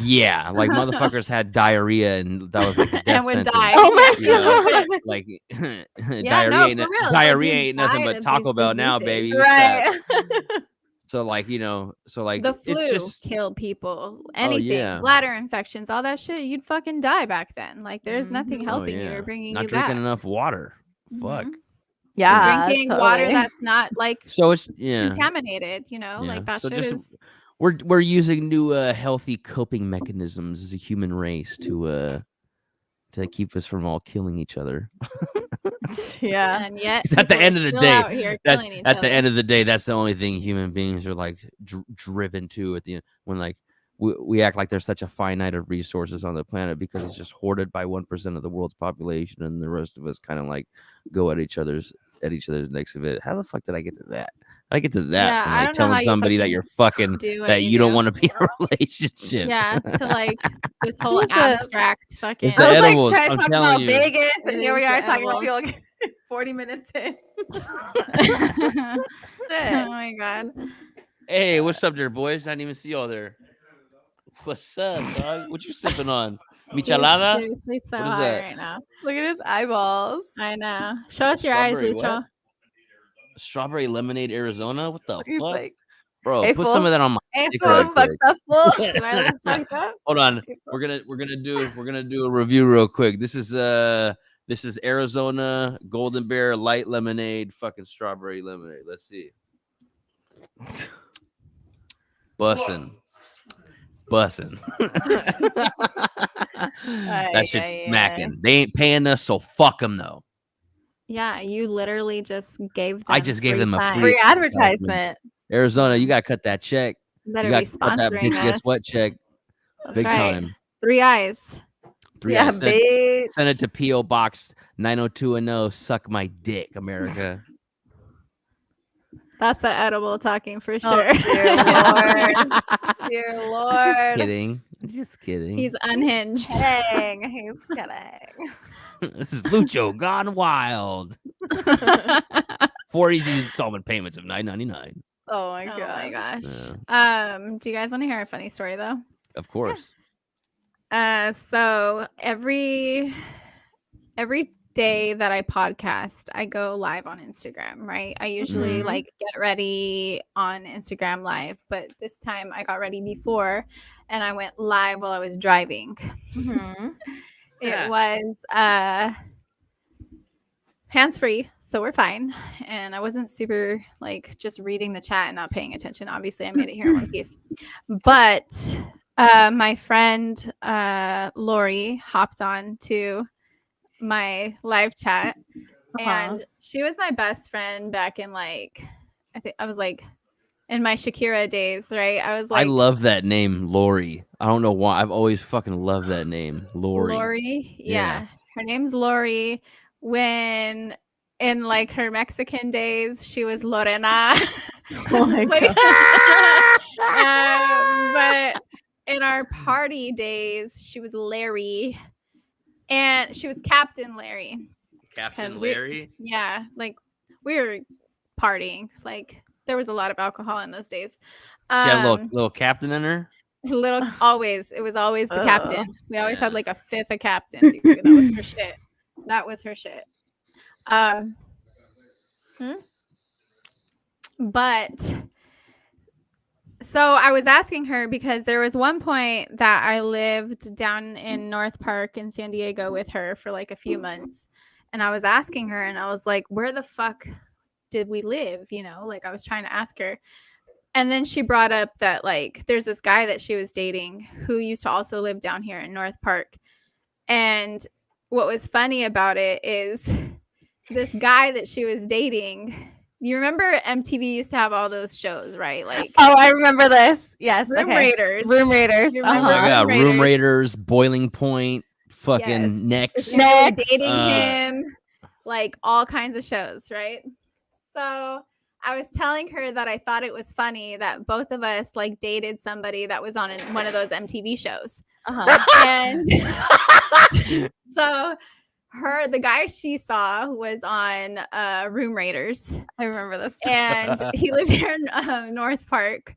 C: Yeah, like motherfuckers had diarrhea, and that was like a death
A: and would
C: sentence.
A: die.
B: Oh my God.
C: Like
A: Yeah,
C: diarrhea ain't nothing but Taco Bell now, baby.
B: Right.
C: So like, so like
A: The flu
C: it's just
A: killed people.
C: Oh,
A: Anything,
C: yeah.
A: bladder infections, all that shit. You'd fucking die back then. Like there's nothing
B: Mhm.
A: helping you or bringing
C: Not
A: you
C: drinking
A: back.
C: enough water. Fuck.
A: Mhm.
B: Yeah,
A: Drinking water
B: totally.
A: that's not like
C: So it's
A: contaminated.
C: yeah.
A: Like that
C: So
A: shit
C: just
A: is.
C: we're using new healthy coping mechanisms as a human race to keep us from all killing each other.
B: Yeah.
A: And yet,
C: 'Cause at the
A: people are
C: end of the
A: still
C: day,
A: out here
C: that's
A: killing each
C: at the
A: other.
C: end of the day, that's the only thing human beings are like driven to at the end when like we act like there's such a finite of resources on the planet because it's just hoarded by 1% of the world's population, and the rest of us kind of like go at each other's necks of it. How the fuck did I get to that? I get to that
A: Yeah,
C: from
A: I
C: like
A: don't know how
C: telling
A: you
C: somebody that
A: fucking
C: you're fucking
A: do what
C: that
A: you
C: you don't
A: do.
C: want to be in a relationship.
A: Yeah, to like this whole
B: Jesus.
A: abstract fucking.
C: It's the
B: I was like
C: edibles,
B: trying to
C: I'm
B: talk
C: telling
B: about
C: you.
B: Vegas,
A: It
B: and here we
A: is
B: are
A: the
B: talking about
A: edibles.
B: people 40 minutes in.
A: Oh
B: Shit.
A: my god.
C: Hey, what's up there, boys? I didn't even see y'all there. What's up, dog? What you sipping on?
A: He's
C: Michelada?
A: seriously so
C: What is
A: high
C: that?
A: right now.
B: Look at his eyeballs.
A: I know. Show us your eyes,
C: Strawberry what?
A: Lucho.
C: Strawberry lemonade Arizona? What the
B: He's
C: fuck?
B: like,
C: Bro,
B: hey,
C: put some
B: fool.
C: of that on my
A: Hey,
C: dick
A: fool.
C: right
B: fucked
C: quick.
B: up, fool.
A: Do I look fucked up?
C: Hold on.
B: Hey, fool.
C: We're gonna do a review real quick. This is Arizona Golden Bear light lemonade, fucking strawberry lemonade. Let's see. Bussin'. That shit's
B: Ay, ay,
C: smacking. They ain't paying us, so fuck them though.
A: Yeah, you literally just gave them.
C: I just gave them a
A: time.
B: Free advertisement.
C: Arizona, you gotta cut that check.
A: Better
C: You
A: be
C: gotta cut that
A: sponsoring
C: bitch
A: us.
C: gets what check.
A: That's
C: Big
A: right.
C: time.
A: 3 eyes.
C: 3
B: Yeah,
C: eyes.
B: bitch.
C: Send it to P.O. Box 90210. Suck my dick, America.
A: That's the edible talking for
B: Oh,
A: sure.
B: dear Lord. Dear
C: Just
B: Lord.
C: kidding. Just kidding.
A: He's unhinged.
B: Dang, he's kidding.
C: This is Lucho gone wild. 4 easy installment payments of $9.99.
B: Oh my
A: Oh
B: god.
A: my gosh.
C: Yeah.
A: Do you guys want to hear a funny story though?
C: Of course.
A: So every day that I podcast, I go live on Instagram, right? I usually
B: Mhm.
A: like get ready on Instagram live, but this time I got ready before and I went live while I was driving.
B: Mhm.
A: It was hands-free, so we're fine. And I wasn't super like just reading the chat and not paying attention. Obviously, I made it here in one piece. But my friend Lori hopped on to my live chat, and she was my best friend back in like I think I was like in my Shakira days, right? I was
C: I
A: like
C: love that name, Lori. I don't know why. I've always fucking loved that name, Lori.
A: Lori.
C: Yeah.
A: Yeah. Her name's Lori. When in like her Mexican days, she was Lorena.
B: Oh my
A: But in our party days, she was Larry. And she was Captain Larry.
C: Captain
A: Larry? Yeah. Like we were partying. Like there was a lot of alcohol in those days.
C: She had a little captain in her.
A: It was always the captain. We always
C: Yeah.
A: had like a fifth of captain, dude. That was her shit. That was her shit. But so I was asking her because there was one point that I lived down in North Park in San Diego with her for like a few months. And I was asking her and I was like, where the fuck did we live? You know, like I was trying to ask her. And then she brought up that like there's this guy that she was dating who used to also live down here in North Park. And what was funny about it is this guy that she was dating. You remember MTV used to have all those shows, right? Like
B: Oh, I remember this. Yes.
A: Room
B: okay.
A: Raiders.
B: Room Raiders.
A: You
C: Oh
A: remember
C: my god,
A: Room
C: Room
A: Raiders?
C: Raiders, Boiling Point, fucking
A: Yes.
C: Next.
A: She was
B: Next.
A: dating him, like all kinds of shows, right? So I was telling her that I thought it was funny that both of us like dated somebody that was on one of those MTV shows. And so the guy she saw was on Room Raiders.
B: I remember this.
A: And he lived here in North Park.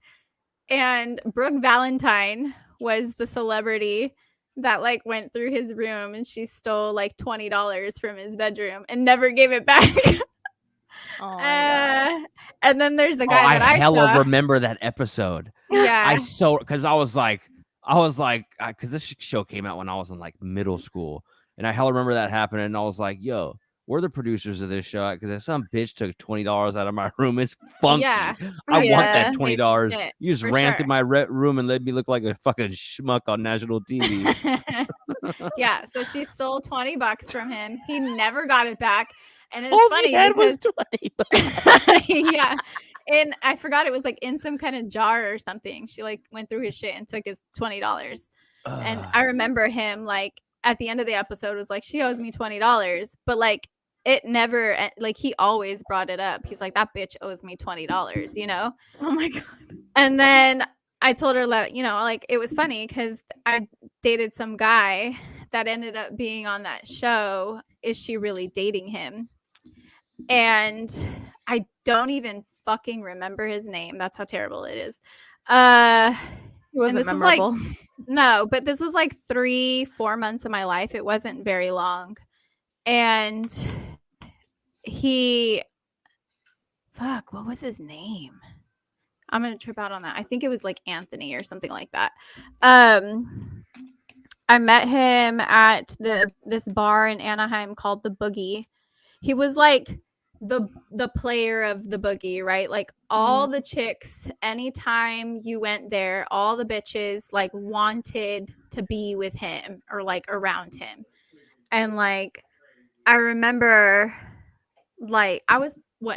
A: And Brooke Valentine was the celebrity that like went through his room and she stole like $20 from his bedroom and never gave it back.
B: Oh my God.
A: And then there's the guy
C: I
A: that I
C: hella
A: saw.
C: remember that episode.
A: Yeah.
C: Because I was like, because this show came out when I was in like middle school, and I hella remember that happening. And I was like, yo, we're the producers of this show, because if some bitch took $20 out of my room, it's funky.
A: Yeah.
C: I want that
B: Yeah.
C: $20.
A: Shit,
C: You just
A: for
C: ran
A: sure.
C: through my room and let me look like a fucking schmuck on national TV.
A: Yeah, so she stole $20 from him. He never got it back. And it's
C: All
A: funny
C: he had was
A: because
C: 20.
A: yeah. And I forgot it was like in some kind of jar or something. She like went through his shit and took his $20. And I remember him like at the end of the episode was like, she owes me $20. But like it never, like he always brought it up. He's like, that bitch owes me $20, you know?
B: Oh my God.
A: And then I told her that, you know, like it was funny because I dated some guy that ended up being on that show. Is she really dating him? And I don't even fucking remember his name. That's how terrible it is.
B: It wasn't
A: this was
B: memorable.
A: No, but this was like 3-4 months of my life. It wasn't very long. And what was his name? I'm going to trip out on that. I think it was like Anthony or something like that. I met him at this bar in Anaheim called the Boogie. He was like the player of the Boogie, right? Like all the chicks, anytime you went there, all the bitches like wanted to be with him or like around him. And like I remember like I was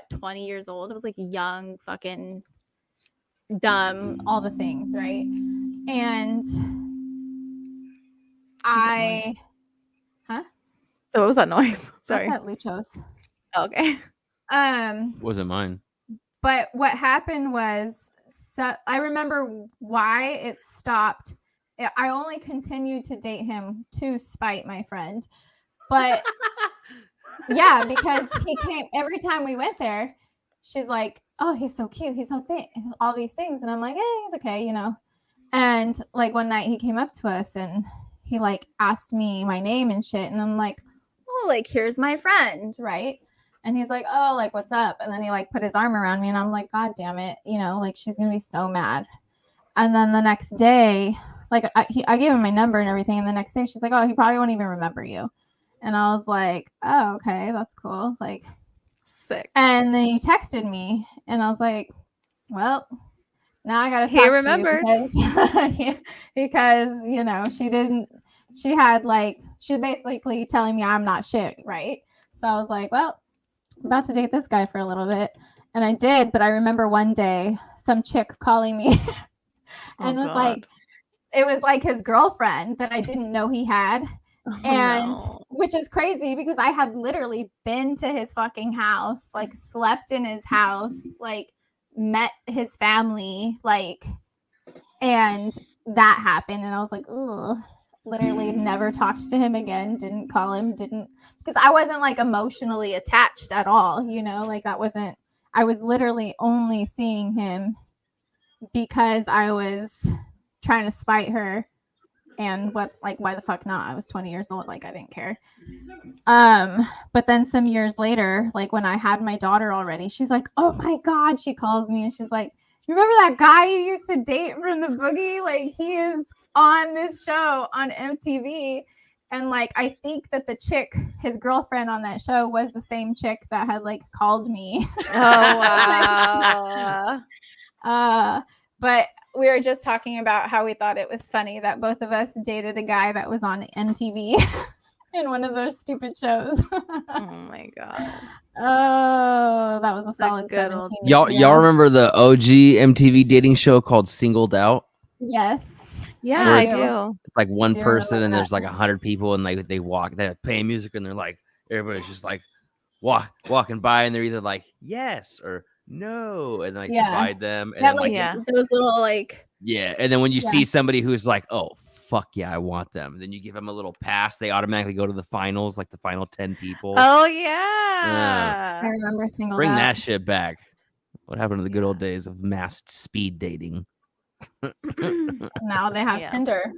A: 20 years old. I was like young, fucking dumb, all the things, right? And
B: So what was that noise? Sorry.
A: That's at Lucho's.
B: Okay.
C: Wasn't mine.
A: But what happened was, so I remember why it stopped. I only continued to date him to spite my friend. But yeah, because he came every time we went there, she's like, oh, he's so cute. He's so thin, all these things. And I'm like, hey, he's okay, you know. And like one night he came up to us and he like asked me my name and shit. And I'm like, oh, like, here's my friend, right? And he's like, oh, like, what's up? And then he like put his arm around me and I'm like, God damn it. You know, like she's going to be so mad. And then the next day, like I gave him my number and everything. And the next day she's like, oh, he probably won't even remember you. And I was like, oh, okay, that's cool. Like,
B: sick.
A: And then he texted me and I was like, well, now I got to talk
B: He
A: to
B: remembered.
A: you because, you know, she basically telling me I'm not shit, right? So I was like, well, I'm about to date this guy for a little bit. And I did, but I remember one day some chick calling me and it was like his girlfriend that I didn't know he had. Which is crazy because I had literally been to his fucking house, like slept in his house, like met his family, like, and that happened. And I was like, ooh, literally never talked to him again, didn't call him, because I wasn't like emotionally attached at all, you know, like I was literally only seeing him because I was trying to spite her. And why the fuck not? I was 20 years old. Like, I didn't care. But then some years later, like when I had my daughter already, she's like, oh my God, she calls me and she's like, you remember that guy you used to date from the Boogie? Like, he is on this show on MTV. And like, I think that the chick, his girlfriend on that show was the same chick that had like called me.
B: Oh, wow.
A: But we were just talking about how we thought it was funny that both of us dated a guy that was on MTV in one of those stupid shows.
B: Oh my God.
A: Oh, that was a solid
B: good
A: 17
B: old-
C: Y'all remember the OG MTV dating show called Singled Out?
A: Yes.
B: Yeah, I do.
C: It's like one
A: do
C: person
A: remember
C: and there's
A: that.
C: like 100 people and like they walk, they're playing music and they're like, everybody's just like walking by and they're either like yes or no, and like divide them and
A: Yeah,
C: then like
A: those little like
C: and then when you see somebody who's like, oh fuck yeah, I want them, then you give them a little pass, they automatically go to the finals, like the final 10 people.
B: Oh yeah.
A: I remember Singled
C: Bring
A: Out.
C: that shit back. What happened to the good old days of mass speed dating?
A: Now they have Tinder.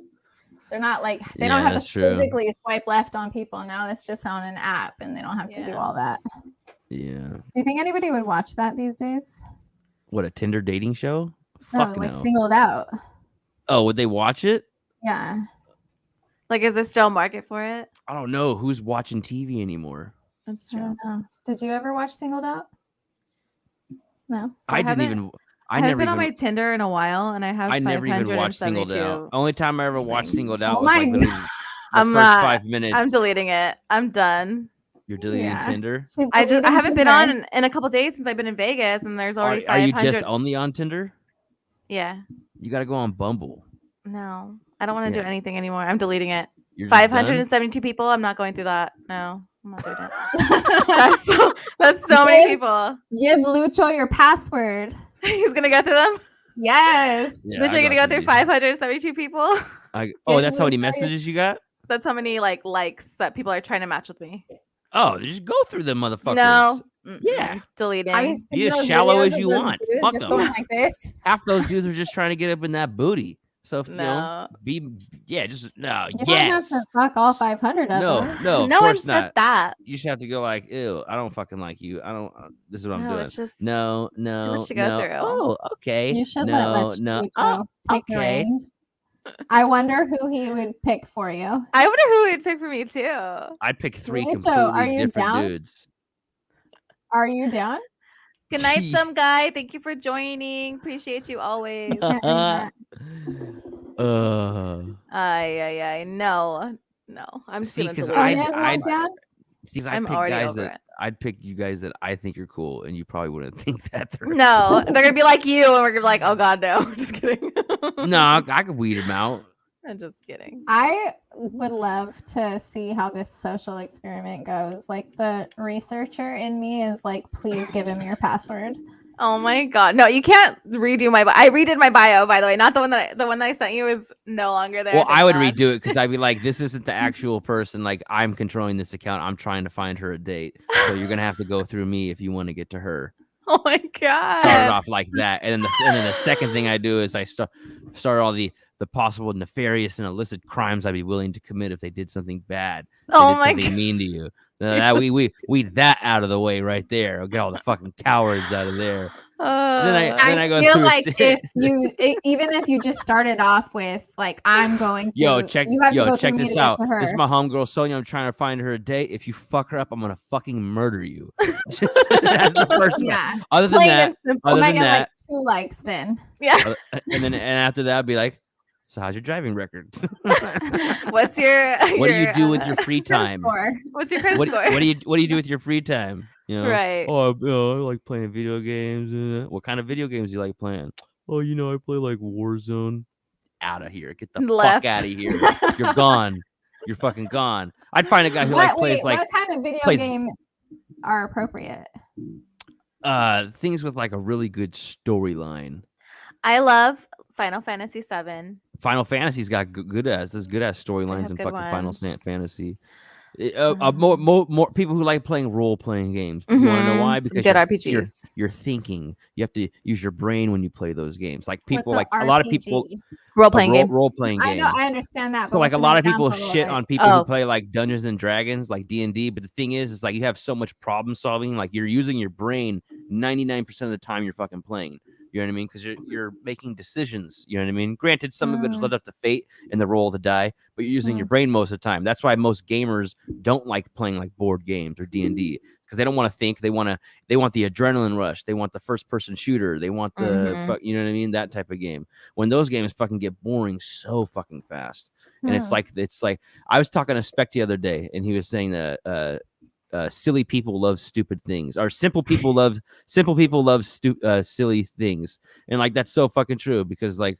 A: They're not like they don't have to physically swipe left on people. Now it's just on an app and they don't have to do all that.
C: Yeah.
A: Do you think anybody would watch that these days?
C: What, a Tinder dating show?
A: No,
C: Fuck
A: like
C: no.
A: Singled Out.
C: Oh, would they watch it?
A: Yeah.
B: Like, is there still a market for it?
C: I don't know who's watching TV anymore.
B: That's
A: I
B: true.
A: don't know. Did you ever watch Singled Out? No.
B: So
C: I didn't even.
B: I haven't been on my Tinder in a while, and I have
C: I never even watched Singled
B: 572.
C: Out. Only time I ever watched
B: things.
C: Singled Out
A: Oh
C: was
A: my
C: like literally the
B: I'm
C: first
B: not-
C: 5 minutes.
B: I'm deleting it. I'm done.
C: You're deleting
A: Yeah.
C: Tinder.
A: She's
B: I
A: deleting
B: haven't been
A: Tinder.
B: on in a couple days since I've been in Vegas, and there's already
C: Are you
B: 500.
C: just only on Tinder?
B: Yeah.
C: You got to go on Bumble.
B: No, I don't want to
C: Yeah.
B: do anything anymore. I'm deleting it.
C: You're just done?
B: 572 people. I'm not going through that. No, I'm not doing it. That's so many people.
A: Give Lucho your password.
B: He's gonna go through them.
A: Yes.
C: Yeah,
B: Literally
C: I
B: gonna
C: got
B: go through
C: these.
B: 572 people.
C: Oh, that's how many
A: Lucho your-
C: messages you got?
B: That's how many likes that people are trying to match with me.
C: Oh, just go through them motherfuckers.
B: No.
C: Yeah.
B: Deleting.
A: Have you seen
C: Be as
A: those
C: shallow
A: videos
C: as
A: of
C: you
A: those
C: want.
A: dudes
C: Fuck
A: just
C: them.
A: going like this?
C: Half those dudes are just trying to get up in that booty. So if,
B: No.
C: just no.
A: You don't have
C: Yes.
A: to fuck all 500 of
C: No,
A: them.
C: no, of
B: No one
C: course
B: said
C: not.
B: that.
C: You just have to go like, ew, I don't fucking like you. I don't. This is what I'm
B: No,
C: doing.
B: it's just
C: No, no,
B: much to go
C: no.
B: through.
C: Oh, okay.
A: You should
C: no,
A: let
C: no.
A: Lucho
C: Oh,
A: take the
C: okay.
A: reins. I wonder who he would pick for you.
B: I wonder who would pick for me too.
C: I'd pick 3
A: Lucho, are
C: completely
A: you
C: different
A: down?
C: dudes.
A: Are you down?
B: Good night, some guy. Thank you for joining. Appreciate you always.
A: Can't read that.
B: No. I'm just
C: See,
B: gonna
C: 'cause
B: delete
A: Sonya
B: it.
A: not down?
C: See, 'cause
B: I'm already over it.
C: I'd pick you guys that I think you're cool, and you probably wouldn't think that. They're
B: No,
C: cool.
B: they're gonna be like you, and we're gonna be like, oh god, no. Just kidding.
C: No, I could weed them out.
B: I'm just kidding.
A: I would love to see how this social experiment goes. Like the researcher in me is like, please give him your password.
B: Oh my god, no, you can't redo my. I redid my bio, by the way. Not the one that I sent you is no longer there.
C: Well,
B: thank
C: I would
B: God.
C: redo it because I'd be like, this isn't the actual person. Like, I'm controlling this account. I'm trying to find her a date. So you're gonna have to go through me if you want to get to her.
B: Oh my god.
C: Started off like that, and then the second thing I do is I start all the possible nefarious and illicit crimes I'd be willing to commit if they did something bad. They
B: Oh
C: did
B: my
C: something
B: god.
C: mean to you.
B: You're
C: That
B: so
C: we weed that out of the way right there. I'll get all the fucking cowards out of there. Then I go
A: feel
C: through.
A: like if you even if you just started off with like, I'm going to you have to go
C: check
A: through me
C: this
A: to
C: out.
A: get to her.
C: This is my homegirl Sonya. I'm trying to find her a date. If you fuck her up, I'm gonna fucking murder you. That's the first one.
A: Yeah.
C: Other than
B: Plain
C: that,
B: and simple.
A: I
C: other
A: might
C: than
A: get
C: that,
A: like 2 likes then.
B: Yeah.
C: and after that, I'd be like, so how's your driving record?
B: What's your
C: What do you do with your free time?
A: Score.
B: What's your credit
C: What
B: score?
C: do you do with your free time? You know,
B: Right.
C: Oh, I like playing video games. What kind of video games do you like playing? Oh, I play like Warzone. Out of here! Get the
B: Left.
C: fuck out of here! You're gone. You're fucking gone. I'd find a guy who plays like
A: what kind of video
C: plays-
A: game are appropriate?
C: things with like a really good storyline.
B: I love Final Fantasy VII.
C: Final Fantasy's got good ass storylines
B: have
C: in
B: good
C: fucking Final
B: ones.
C: Fantasy. More people who like playing role playing games. You want to know why?
B: Some
C: Because
B: good
C: you're,
B: RPGs.
C: you're thinking. You have to use your brain when you play those games. Like people,
A: What's
C: like a lot of people,
A: RPG?
B: Role playing game.
C: role playing game.
A: I know, I understand that.
C: So
A: But
C: like a
A: what's
C: lot
A: an
C: of people
A: example of
C: shit
A: it?
C: on people
B: Oh.
C: who play like Dungeons and Dragons, like D&D. But the thing is like you have so much problem solving. Like you're using your brain 99% of the time you're fucking playing. You know what I mean? Because you're making decisions. You know what I mean? Granted, some of it is left up to fate and the roll of the die, but you're using your brain most of the time. That's why most gamers don't like playing like board games or D&D because they don't want to think. They want the adrenaline rush. They want the first person shooter. They want the you know what I mean? That type of game. When those games fucking get boring so fucking fast, and it's like I was talking to Spec the other day, and he was saying that. Silly people love stupid things, or simple people love silly things, and like that's so fucking true because like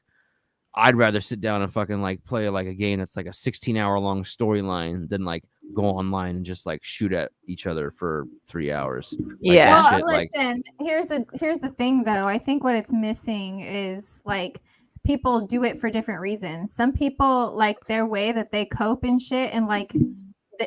C: I'd rather sit down and fucking like play like a game that's like a 16-hour long storyline than like go online and just like shoot at each other for 3 hours. Like,
B: Yeah.
C: that
A: Well,
C: shit,
A: listen, here's the thing though. I think what it's missing is like people do it for different reasons. Some people like their way that they cope and shit, and like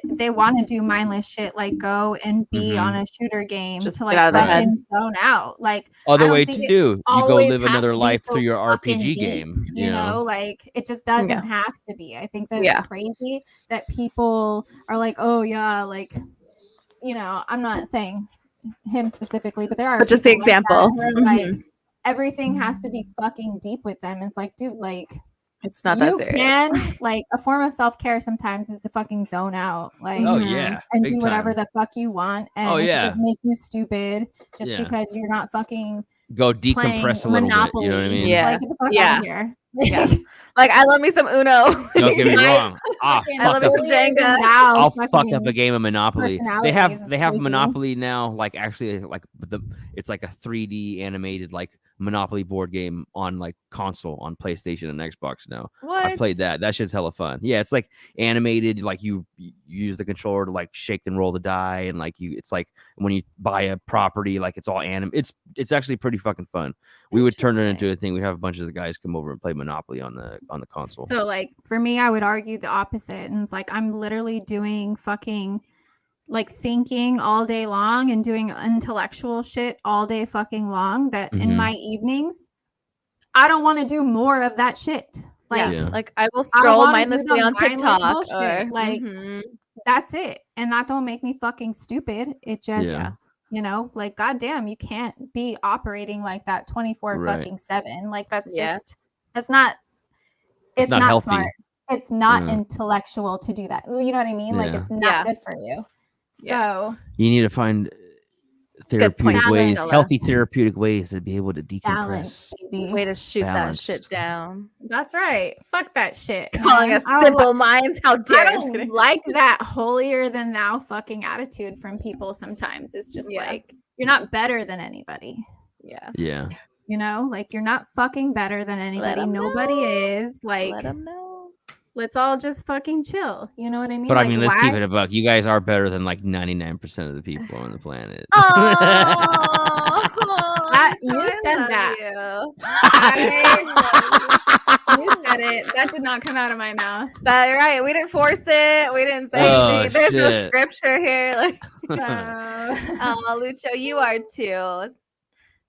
A: they want to do mindless shit, like go and be on a shooter game
B: Just
A: to
B: get
A: like
B: out of their head.
A: fucking zone out. Like
C: other
A: I don't
C: way
A: think
C: to
A: it
C: do. You go
A: always
C: live
A: has
C: another
A: to be
C: life
A: so
C: through your
A: fucking
C: RPG
A: deep,
C: game.
A: you know, like it just doesn't have to be. I think that
B: Yeah.
A: it's crazy that people are like, oh yeah, like, you know, I'm not saying him specifically, but there are
B: But just the
A: people like that
B: example.
A: who are like everything has to be fucking deep with them. It's like, dude, like
B: It's not that serious.
A: can like a form of self-care sometimes is to fucking zone out, like
C: Oh yeah,
A: and
C: big
A: do whatever
C: time.
A: the fuck you want, and
C: Oh,
A: it
C: yeah.
A: doesn't make you stupid just
C: Yeah.
A: because you're not fucking
C: Go
A: playing
C: decompress a little
A: Monopoly.
C: bit. You know what I mean?
B: Yeah.
A: Like, get the fuck out
B: Yeah.
A: of here.
B: Yeah. Like, I love me some Uno.
C: Don't get me
A: My
C: wrong. Ah,
A: fucking
B: I love
C: fuck
B: me
C: up.
B: some Jenga.
C: I'll
A: fucking
C: fuck up a game of Monopoly. They have
A: personalities is creepy.
C: Monopoly now, like actually like it's like a 3D animated like Monopoly board game on like console on PlayStation and Xbox now.
B: What?
C: I've played that. That shit's hella fun. Yeah, it's like animated, like you use the controller to like shake and roll the die, and like it's like when you buy a property, like it's all it's actually pretty fucking fun. We would turn it into a thing. We have a bunch of the guys come over and play Monopoly on the console.
A: So like for me, I would argue the opposite. And it's like I'm literally doing fucking like thinking all day long and doing intellectual shit all day fucking long, that in my evenings, I don't want to do more of that shit. Like
B: Yeah. Like I will scroll
A: wanna do
B: mindlessly
A: the
B: on
A: mindless
B: TikTok.
A: bullshit. Like that's it. And that don't make me fucking stupid. It just you know, like goddamn, you can't be operating like that 24 fucking 7. Like that's just it's not
C: healthy.
A: smart. It's not intellectual to do that. You know what I mean? Like it's not good for you. So
C: you need to find therapeutic ways, healthy therapeutic ways to be able to decompress.
A: Balance, baby.
B: Way to shoot that shit down.
A: That's right. Fuck that shit.
B: Calling us simple minds. How dare
A: I don't like that holier than thou fucking attitude from people sometimes. It's just like you're not better than anybody.
B: Yeah.
C: Yeah.
A: You know, like you're not fucking better than anybody. Nobody is. Like
B: let them know.
A: Let's all just fucking chill. You know what I mean?
C: But
A: like,
C: I mean, let's keep it a buck. You guys are better than like 99% of the people on the planet.
A: You said that. You said it. That did not come out of my mouth.
B: That's right. We didn't force it. We didn't say anything. There's no scripture here. Like, Lucho, you are too.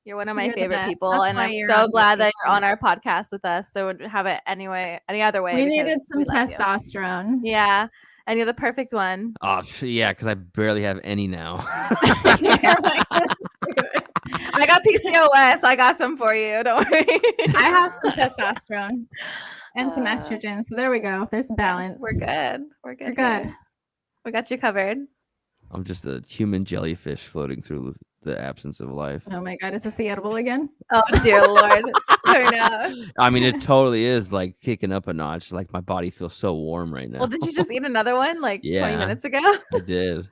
B: You're one of my favorite people, and I'm so glad that you're on our podcast with us. So we'd have it any other way.
A: We needed some testosterone.
B: Yeah, and you're the perfect one.
C: Oh yeah, because I barely have any now.
B: I got PCOS. I got some for you. Don't worry.
A: I have some testosterone and some estrogen. So there we go. There's a balance.
B: We're good. We're good.
A: We're good.
B: We got you covered.
C: I'm just a human jellyfish floating through the absence of life.
A: Oh my God, is this the edible again?
B: Oh dear Lord.
C: I mean, it totally is like kicking up a notch. Like my body feels so warm right now.
B: Well, did you just eat another one like 20 minutes ago?
C: I did.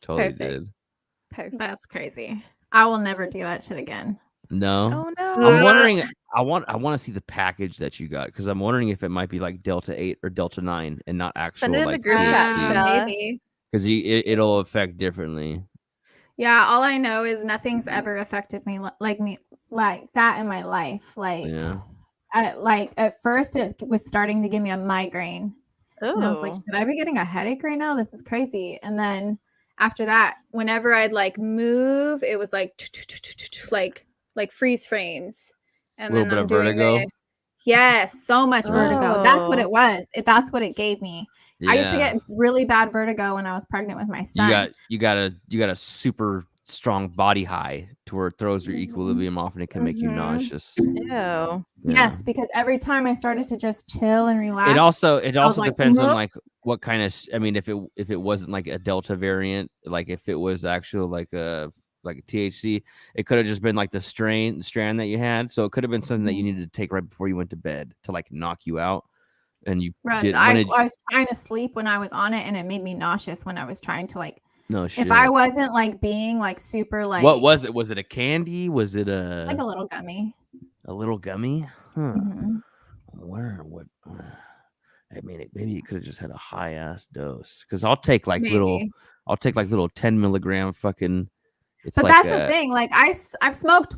C: Totally did.
B: Perfect.
A: That's crazy. I will never do that shit again.
C: No.
B: Oh no.
C: I'm wondering. I want to see the package that you got, because I'm wondering if it might be like Delta 8 or Delta 9 and not actual.
B: Send it in
C: like
B: the group chat,
A: maybe.
C: Because it'll affect differently.
A: Yeah, all I know is nothing's ever affected me like that in my life. Like, at first it was starting to give me a migraine. And I was like, should I be getting a headache right now? This is crazy. And then after that, whenever I'd like move, it was like freeze frames. And then I'm doing this. Yes, so much vertigo. That's what it was. That's what it gave me. Yeah. I used to get really bad vertigo when I was pregnant with my son.
C: You got a super strong body high to where it throws your equilibrium off and it can make you nauseous.
B: Ew.
A: Yes, because every time I started to just chill and relax.
C: It also depends on like what kind of. I mean, if it wasn't like a Delta variant, like if it was actual like a THC, it could have just been like the strand that you had. So it could have been something that you needed to take right before you went to bed to like knock you out. And you
A: I was trying to sleep when I was on it, and it made me nauseous when I was trying to like.
C: No shit.
A: If I wasn't like being like super like.
C: What was it? Was it a candy? Was it like
A: a little gummy?
C: A little gummy? Huh.
A: Mm-hmm.
C: What? I mean, maybe it could have just had a high ass dose. Because I'll take like little 10 milligram fucking.
A: But like that's the thing. Like I've smoked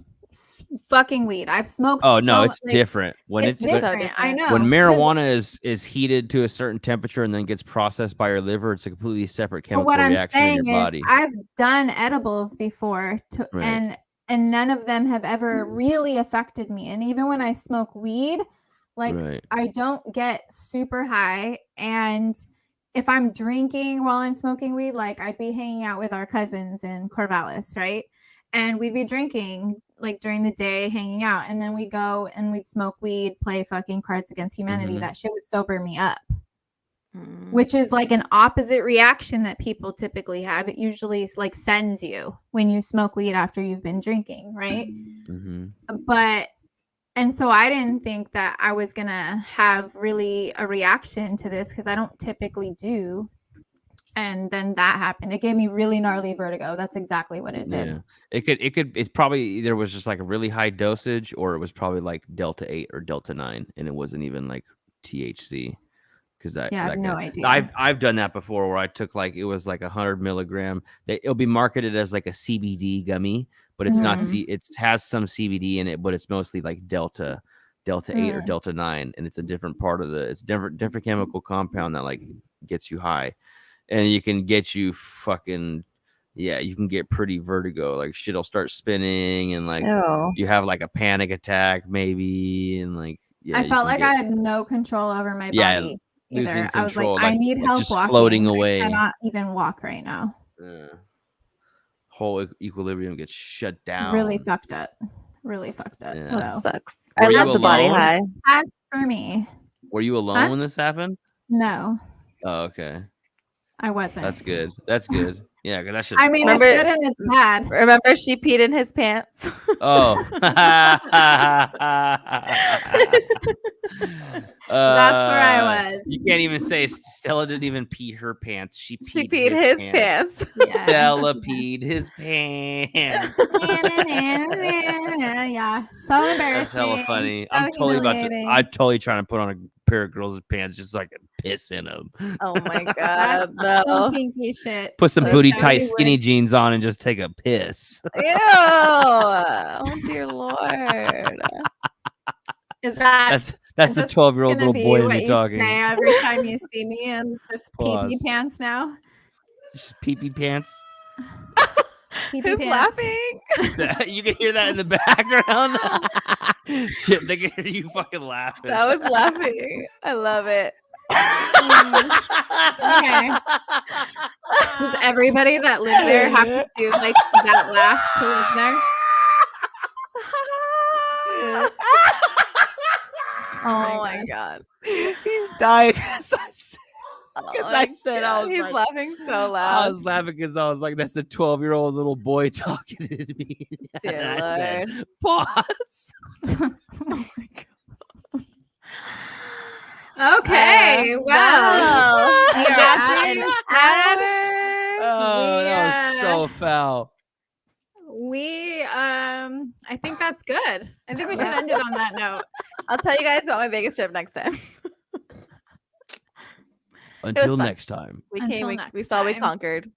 A: fucking weed. I've smoked.
C: Oh no, it's different. When it's
A: different. I know.
C: When marijuana is heated to a certain temperature and then gets processed by your liver, it's a completely separate chemical reaction in your body.
A: I've done edibles before, and none of them have ever really affected me. And even when I smoke weed, like I don't get super high. And if I'm drinking while I'm smoking weed, like I'd be hanging out with our cousins in Corvallis, right? And we'd be drinking like during the day hanging out, and then we go and we'd smoke weed, play fucking Cards Against Humanity.
C: Mhm.
A: That shit would sober me up,
B: Mm.
A: which is like an opposite reaction that people typically have. It usually like sends you when you smoke weed after you've been drinking, right?
C: Mhm.
A: And so I didn't think that I was gonna have really a reaction to this because I don't typically do. And then that happened. It gave me really gnarly vertigo. That's exactly what it did.
C: Yeah. It's probably either was just like a really high dosage, or it was probably like Delta 8 or Delta 9, and it wasn't even like THC. Because
A: I have no idea.
C: I've done that before, where I took like, it was like 100 milligram. It'll be marketed as like a CBD gummy, but it's not. It has some CBD in it, but it's mostly like Delta 8 or Delta 9, and it's a different part of it's different chemical compound that like gets you high, and you can get you fucking. Yeah, you can get pretty vertigo. Like shit'll start spinning, and like
B: Ew.
C: you have like a panic attack maybe, and like
A: I felt like I had no control over my body
C: losing
A: either. I was like,
C: control,
A: I need help
C: just
A: walking.
C: floating away.
A: I cannot even walk right now.
C: Whole equilibrium gets shut down.
A: Really fucked up. Yeah.
B: That
A: So
B: sucks.
C: Were
B: I
C: you
B: love the body
C: alone?
B: high.
A: that's for me.
C: Were you alone when this happened?
A: No,
C: Oh, okay.
A: I wasn't.
C: That's good. That's good. Yeah, because that shit's
A: I mean,
B: Remember-
A: it's good and it's bad.
B: Remember, she peed in his pants.
C: Oh.
A: That's where I was.
C: You can't even say Stella didn't even pee her pants. She
B: peed his pants.
A: Yeah.
C: Stella peed his pants.
A: Yeah, so embarrassing.
C: That's hella funny.
A: So
C: I'm
A: humiliating.
C: totally trying to put on a pair of girls' pants just so I can piss in them.
B: Oh my god,
A: That's
B: no.
A: some kinky shit.
C: Put some
A: Which
C: booty
A: I
C: tight
A: would-
C: skinny jeans on and just take a piss.
B: Ew. Oh dear lord.
A: Is that
C: That's the
A: just
C: 12-year-old
A: gonna
C: little
A: be
C: boy in
A: what
C: me
A: you
C: talking.
A: say every time you see me and just pee
C: Pause.
A: pants now?
C: Just pee pants.
A: Pee-pee
B: Who's
A: pants.
B: laughing?
C: You can hear that in the background. Shit, they can hear you fucking laughing.
B: That was laughing. I love it.
A: Okay. Does everybody that lives there have to do like that laugh to live there?
B: Oh my god.
C: He's dying.
B: Because
C: I said I was
B: he's
C: like-
B: laughing so
C: I
B: loud.
C: was laughing because I was like, that's the 12-year-old little boy talking to me.
B: Dear
C: And I said,
B: Lord.
C: pause.
A: Okay, well,
B: You're
A: that
B: at an
A: brings
B: hour.
C: Oh, that was
A: Yeah.
C: so foul.
A: I think that's good. I think we should end it on that note.
B: I'll tell you guys about my Vegas trip next time.
C: Until
B: fun.
C: next time,
B: We
A: Until
B: came, we
A: next
B: saw, we
A: time.
B: conquered.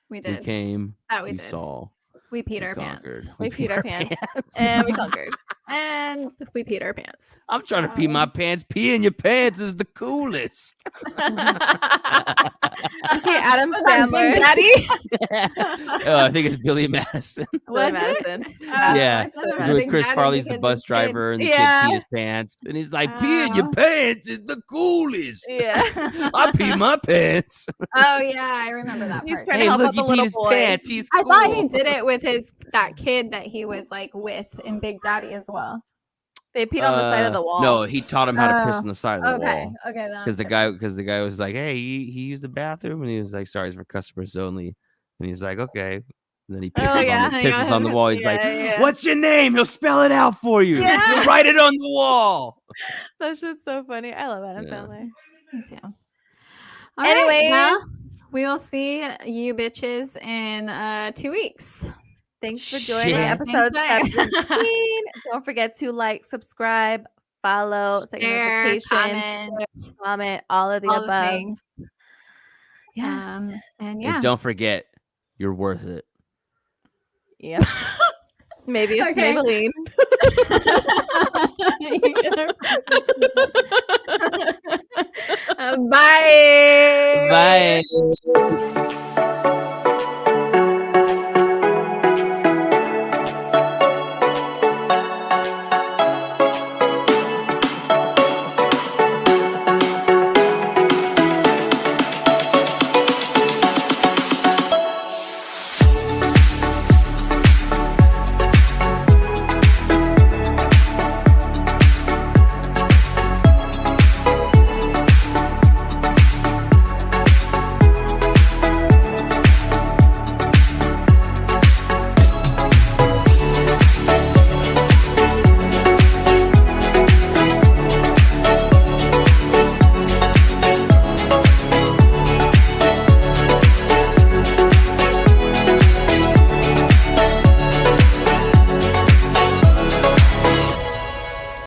A: We
C: we
A: did.
C: came,
A: That we
C: we
A: did.
C: saw,
A: We peed
C: we
A: our
C: conquered.
A: pants.
B: We peed our pants. And we conquered.
A: And we peed our pants.
C: I'm trying to pee my pants. Peeing your pants is the coolest.
B: Okay, Adam
A: Was that Big
B: Sandler.
A: Daddy?
C: Oh, I think it's Billy Madison.
B: Billy
A: Was it?
B: Madison.
C: Yeah.
A: I thought it
C: It's
A: was
C: with
A: Big
C: Chris
A: Daddy
C: Farley's the
A: because
C: bus
A: his kid-
C: driver, and the
B: Yeah.
C: kid peed his pants, and he's like, "Peeing your
A: Oh.
C: pants is the coolest."
B: Yeah.
C: I pee my pants.
A: Oh yeah, I remember that
B: He's
A: part.
B: trying
C: Hey,
B: to help
C: look,
B: out
C: he
B: the
C: peed
B: little
C: his
B: boy.
C: pants. He's
A: I thought he
C: cool.
A: did it with that kid that he was like with in Big Daddy as well.
B: They peed on the side of the wall.
C: No, he taught him how to piss
A: Oh,
C: on the side of the
A: Okay,
C: wall.
A: okay. then
C: Because
A: I'm
C: the guy was like, "Hey, he used the bathroom," and he was like, "Sorry, it's for customers only." And he's like, "Okay." And then he pisses,
B: Oh, yeah.
C: pisses on the wall. He's like,
B: Yeah.
C: "What's your name? He'll spell it out for you.
B: Yeah.
C: He'll write it on the wall."
B: That shit's so funny. I love Adam
C: Yeah.
B: Sandler.
A: Me too. All right,
B: Anyways.
A: well, we will see you bitches in 2 weeks.
B: Thanks for joining
C: Shit.
B: episode
A: Thanks,
B: 17. Don't forget to like, subscribe, follow, set your
A: Share,
B: notifications, comment, all of the
A: all the
B: above.
A: things.
B: Yes.
A: And yeah.
C: And don't forget, you're worth it.
B: Yeah. Maybe it's
A: Okay.
B: Maybelline.
A: Bye.
C: Bye.